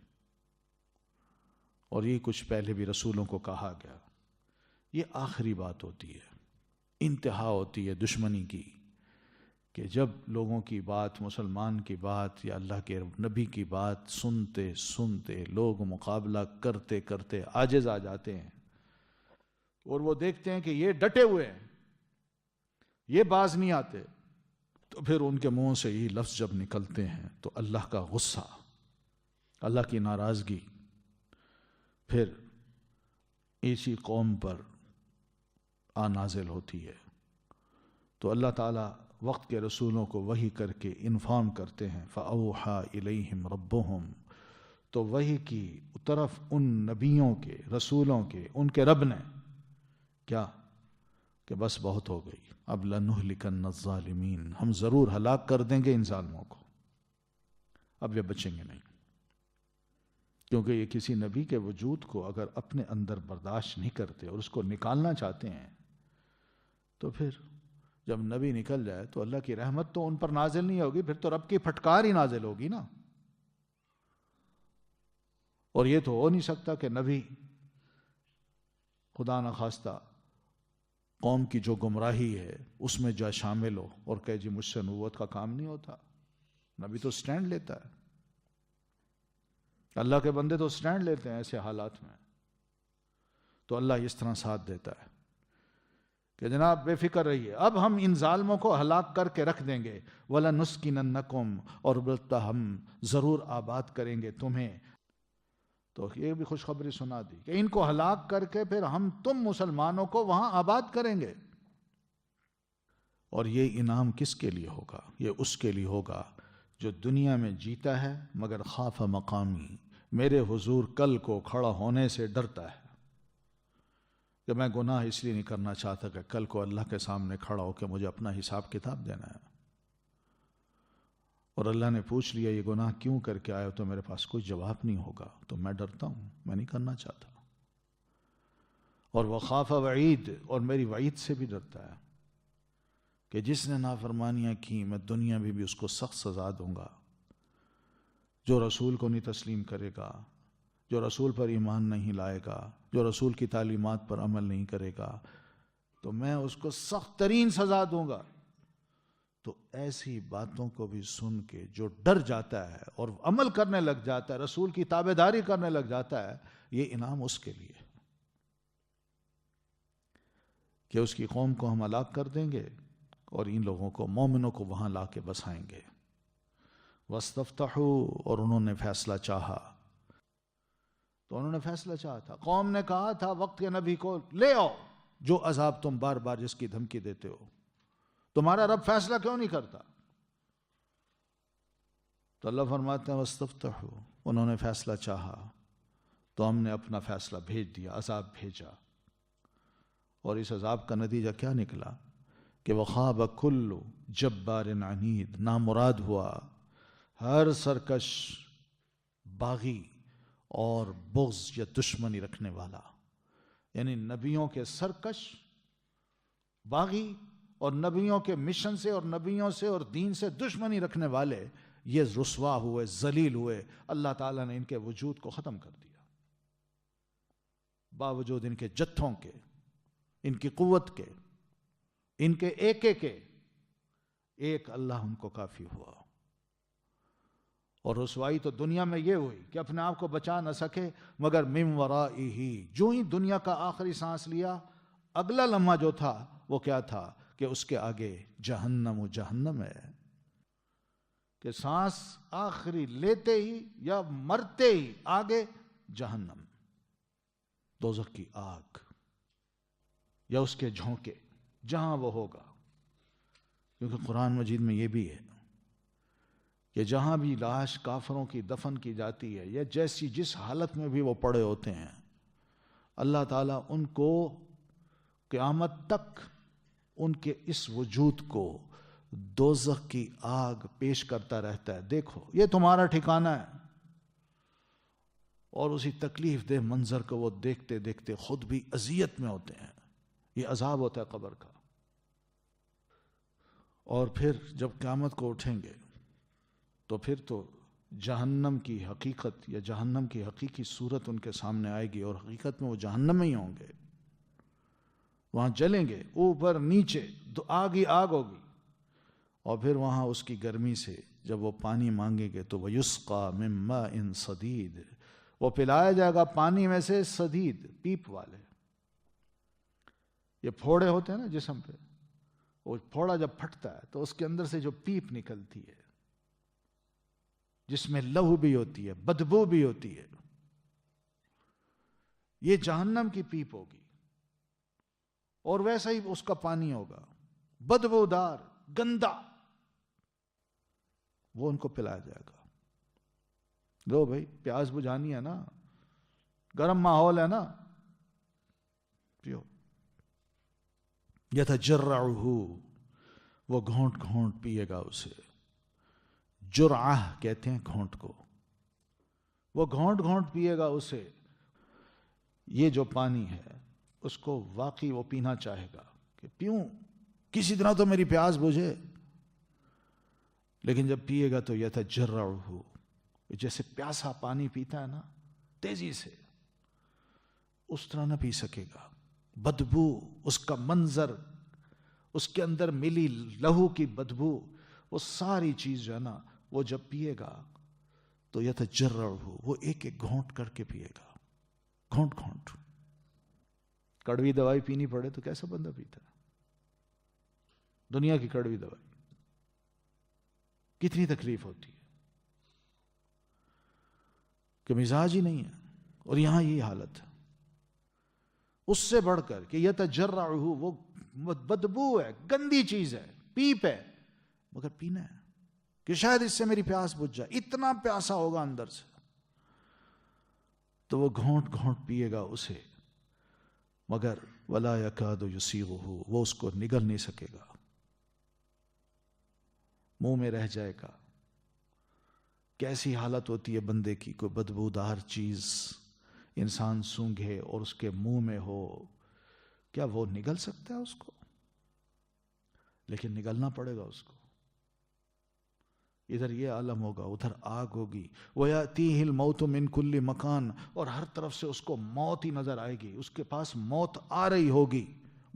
اور یہ کچھ پہلے بھی رسولوں کو کہا گیا۔ یہ آخری بات ہوتی ہے، انتہا ہوتی ہے دشمنی کی، کہ جب لوگوں کی بات، مسلمان کی بات یا اللہ کے نبی کی بات سنتے سنتے لوگ مقابلہ کرتے کرتے عاجز آ جاتے ہیں، اور وہ دیکھتے ہیں کہ یہ ڈٹے ہوئے ہیں، یہ باز نہیں آتے، تو پھر ان کے منہ سے یہ لفظ جب نکلتے ہیں تو اللہ کا غصہ، اللہ کی ناراضگی پھر اسی قوم پر نازل ہوتی ہے۔ تو اللہ تعالیٰ وقت کے رسولوں کو وحی کر کے انفارم کرتے ہیں، فَأَوْحَى إِلَيْهِمْ رَبُّهُمْ، تو وحی کی طرف ان نبیوں کے، رسولوں کے، ان کے رب نے کیا کہ بس بہت ہو گئی، اب لَنُهْلِكَنَّ الظَّالِمِينَ، ہم ضرور ہلاک کر دیں گے ان ظالموں کو، اب یہ بچیں گے نہیں، کیونکہ یہ کسی نبی کے وجود کو اگر اپنے اندر برداشت نہیں کرتے اور اس کو نکالنا چاہتے ہیں تو پھر جب نبی نکل جائے تو اللہ کی رحمت تو ان پر نازل نہیں ہوگی، پھر تو رب کی پھٹکار ہی نازل ہوگی نا۔ اور یہ تو ہو نہیں سکتا کہ نبی خدا نخواستہ قوم کی جو گمراہی ہے اس میں جا شامل ہو اور کہے جی مجھ سے نبوت کا کام نہیں ہوتا. نبی تو سٹینڈ لیتا ہے. اللہ کے بندے تو سٹینڈ لیتے ہیں ایسے حالات میں. تو اللہ اس طرح ساتھ دیتا ہے کہ جناب بے فکر رہیے، اب ہم ان ظالموں کو ہلاک کر کے رکھ دیں گے. وَلَنُسْكِنَنَّكُمْ، اور البتہ ہم ضرور آباد کریں گے تمہیں. تو یہ بھی خوشخبری سنا دی کہ ان کو ہلاک کر کے پھر ہم تم مسلمانوں کو وہاں آباد کریں گے. اور یہ انعام کس کے لیے ہوگا؟ یہ اس کے لیے ہوگا جو دنیا میں جیتا ہے مگر خاف مقامی، میرے حضور کل کو کھڑا ہونے سے ڈرتا ہے کہ میں گناہ اس لیے نہیں کرنا چاہتا کہ کل کو اللہ کے سامنے کھڑا ہو کہ مجھے اپنا حساب کتاب دینا ہے. اور اللہ نے پوچھ لیا یہ گناہ کیوں کر کے آئے ہو، تو میرے پاس کوئی جواب نہیں ہوگا، تو میں ڈرتا ہوں، میں نہیں کرنا چاہتا. اور وہ خاف وعید، اور میری وعید سے بھی ڈرتا ہے کہ جس نے نافرمانیاں کی میں دنیا میں بھی اس کو سخت سزا دوں گا. جو رسول کو نہیں تسلیم کرے گا، جو رسول پر ایمان نہیں لائے گا، جو رسول کی تعلیمات پر عمل نہیں کرے گا، تو میں اس کو سخت ترین سزا دوں گا. تو ایسی باتوں کو بھی سن کے جو ڈر جاتا ہے اور عمل کرنے لگ جاتا ہے، رسول کی تابعداری کرنے لگ جاتا ہے، یہ انعام اس کے لیے کہ اس کی قوم کو ہم ہلاک کر دیں گے اور ان لوگوں کو، مومنوں کو وہاں لا کے بسائیں گے. وَاسْتَفْتَحُوا، اور انہوں نے فیصلہ چاہا. تو انہوں نے فیصلہ چاہا تھا، قوم نے کہا تھا وقت کے نبی کو لے آؤ جو عذاب تم بار بار جس کی دھمکی دیتے ہو، تمہارا رب فیصلہ کیوں نہیں کرتا؟ تو اللہ فرماتے ہیں وَاسْتَفْتَحُوا، انہوں نے فیصلہ چاہا تو ہم نے اپنا فیصلہ بھیج دیا، عذاب بھیجا. اور اس عذاب کا نتیجہ کیا نکلا کہ وَخَابَ كُلُّ جَبَّارٍ عَنِيدٍ، نامراد ہوا ہر سرکش، باغی اور بغض یا دشمنی رکھنے والا. یعنی نبیوں کے سرکش، باغی اور نبیوں کے مشن سے اور نبیوں سے اور دین سے دشمنی رکھنے والے یہ رسوا ہوئے، ذلیل ہوئے. اللہ تعالیٰ نے ان کے وجود کو ختم کر دیا، باوجود ان کے جتھوں کے، ان کی قوت کے، ان کے ایک اللہ ان کو کافی ہوا. اور رسوائی تو دنیا میں یہ ہوئی کہ اپنے آپ کو بچا نہ سکے مگر من ورائہ، جو ہی دنیا کا آخری سانس لیا، اگلا لمحہ جو تھا وہ کیا تھا کہ اس کے آگے جہنم و جہنم ہے. کہ سانس آخری لیتے ہی یا مرتے ہی آگے جہنم، دوزخ کی آگ یا اس کے جھونکے جہاں وہ ہوگا. کیونکہ قرآن مجید میں یہ بھی ہے کہ جہاں بھی لاش کافروں کی دفن کی جاتی ہے یا جس حالت میں بھی وہ پڑے ہوتے ہیں، اللہ تعالیٰ ان کو قیامت تک ان کے اس وجود کو دوزخ کی آگ پیش کرتا رہتا ہے. دیکھو یہ تمہارا ٹھکانہ ہے. اور اسی تکلیف دہ منظر کو وہ دیکھتے دیکھتے خود بھی اذیت میں ہوتے ہیں. یہ عذاب ہوتا ہے قبر کا. اور پھر جب قیامت کو اٹھیں گے تو پھر تو جہنم کی حقیقت یا جہنم کی حقیقی صورت ان کے سامنے آئے گی، اور حقیقت میں وہ جہنم میں ہی ہوں گے، وہاں جلیں گے اوپر نیچے، تو آگ ہی آگ ہوگی. اور پھر وہاں اس کی گرمی سے جب وہ پانی مانگیں گے تو وَيُسْقَى مِن مَاءٍ صَدِيدٍ، وہ پلایا جائے گا پانی میں سے صدید، پیپ والے. یہ پھوڑے ہوتے ہیں نا جسم پہ، وہ پھوڑا جب پھٹتا ہے تو اس کے اندر سے جو پیپ نکلتی ہے جس میں لہو بھی ہوتی ہے، بدبو بھی ہوتی ہے، یہ جہنم کی پیپ ہوگی. اور ویسا ہی اس کا پانی ہوگا، بدبودار، گندا. وہ ان کو پلایا جائے گا. لو بھائی پیاس بجھانی ہے نا، گرم ماحول ہے نا، پیو. یتجرعہ، وہ گھونٹ گھونٹ پیے گا اسے. جرعہ کہتے ہیں گھونٹ کو. وہ گھونٹ گھونٹ پیے گا اسے. یہ جو پانی ہے اس کو واقعی وہ پینا چاہے گا کہ پیوں، کسی طرح تو میری پیاس بجھے. لیکن جب پیے گا تو یتجرعہ، جیسے پیاسا پانی پیتا ہے نا تیزی سے، اس طرح نہ پی سکے گا. بدبو، اس کا منظر، اس کے اندر ملی لہو کی بدبو، وہ ساری چیز جو ہے نا، وہ جب پیے گا تو یتجرعہ، وہ ایک ایک گھونٹ کر کے پیے گا، گھونٹ گھونٹ۔ کڑوی دوائی پینی پڑے تو کیسا بندہ پیتا ہے؟ دنیا کی کڑوی دوائی کتنی تکلیف ہوتی ہے کہ مزاج ہی نہیں ہے، اور یہاں یہ حالت ہے۔ اس سے بڑھ کر کہ یتجرعہ، وہ بدبو ہے، گندی چیز ہے، پیپ ہے، مگر پینا ہے کہ شاید اس سے میری پیاس بجھ جائے، اتنا پیاسا ہوگا اندر سے، تو وہ گھونٹ گھونٹ پیے گا اسے، مگر ولا یکاد یسیغہ، وہ اس کو نگل نہیں سکے گا، منہ میں رہ جائے گا۔ کیسی حالت ہوتی ہے بندے کی، کوئی بدبودار چیز انسان سونگھے اور اس کے منہ میں ہو، کیا وہ نگل سکتا ہے اس کو؟ لیکن نگلنا پڑے گا اس کو۔ ادھر یہ عالم ہوگا، ادھر آگ ہوگی، وَيَأْتِيهِ الْمَوْتُ مِنْ كُلِّ مَكَانٍ، اور ہر طرف سے اس کو موت ہی نظر آئے گی، اس کے پاس موت آ رہی ہوگی،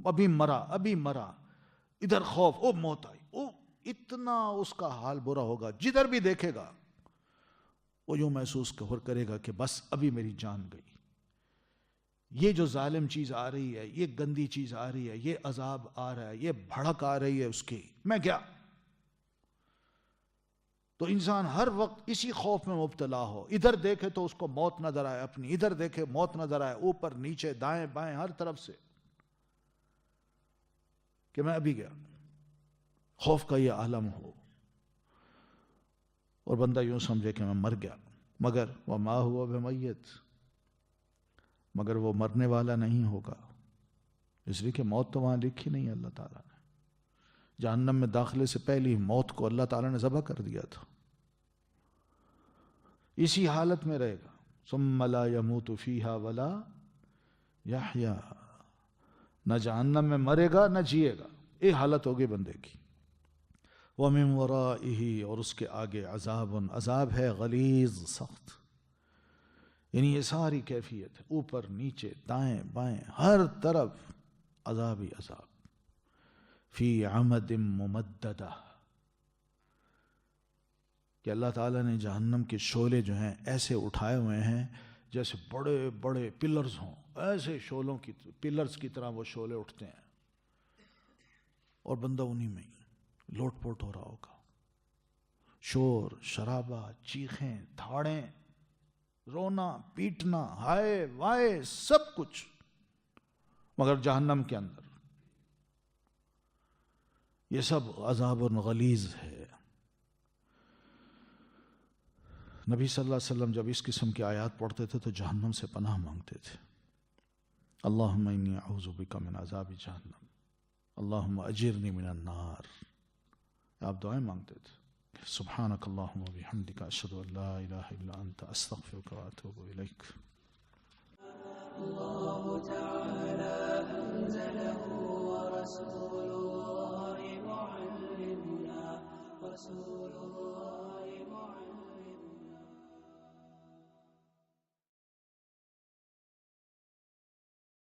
ابھی مرا ابھی مرا، ادھر خوف، او موت آئی، او اتنا اس کا حال برا ہوگا، جدھر بھی دیکھے گا وہ یوں محسوس کرے گا کہ بس ابھی میری جان گئی، یہ جو ظالم چیز آ رہی ہے، یہ گندی چیز آ رہی ہے، یہ عذاب آ رہا ہے، یہ بھڑک آ رہی ہے اس کی، میں کیا؟ تو انسان ہر وقت اسی خوف میں مبتلا ہو، ادھر دیکھے تو اس کو موت نظر آئے اپنی، ادھر دیکھے موت نظر آئے، اوپر نیچے دائیں بائیں ہر طرف سے، کہ میں ابھی گیا۔ خوف کا یہ عالم ہو اور بندہ یوں سمجھے کہ میں مر گیا، مگر وما ہوا بمیت، مگر وہ مرنے والا نہیں ہوگا، اس لیے کہ موت تو وہاں لکھی نہیں ہے اللہ تعالیٰ نے۔ جہنم میں داخلے سے پہلی موت کو اللہ تعالیٰ نے ذبح کر دیا تھا، اسی حالت میں رہے گا۔ ثم لا يموت فیہا ولا یحیا، نہ جہنم میں مرے گا نہ جیے گا، یہ حالت ہوگی بندے کی۔ وَمِن وَرَائِهِ، اور اس کے آگے عذاب ہے غلیظ، سخت، یعنی یہ ساری کیفیت ہے، اوپر نیچے دائیں بائیں ہر طرف عذاب ہی عذاب، فی عمد ممددہ، کہ اللہ تعالیٰ نے جہنم کے شعلے جو ہیں ایسے اٹھائے ہوئے ہیں جیسے بڑے بڑے پلرز ہوں، ایسے شعلوں کی پلرز کی طرح وہ شعلے اٹھتے ہیں، اور بندہ انہی میں ہی لوٹ پوٹ ہو رہا ہوگا، شور شرابہ، چیخیں دھاڑیں، رونا پیٹنا، ہائے وائے، سب کچھ، مگر جہنم کے اندر یہ سب عذاب غلیظ ہے۔ نبی صلی اللہ علیہ وسلم جب اس قسم کی آیات پڑھتے تھے تو جہنم سے پناہ مانگتے تھے، اللہم انی اعوذ بک من عذاب جہنم، اللہم اجرنی من النار، آپ دعائیں مانگتے تھے۔ سبحانک اللہم و بحمدک، اشہد ان لا الہ الا انت، استغفرک و اتوب الیک۔ اللہ تعالی انزلہ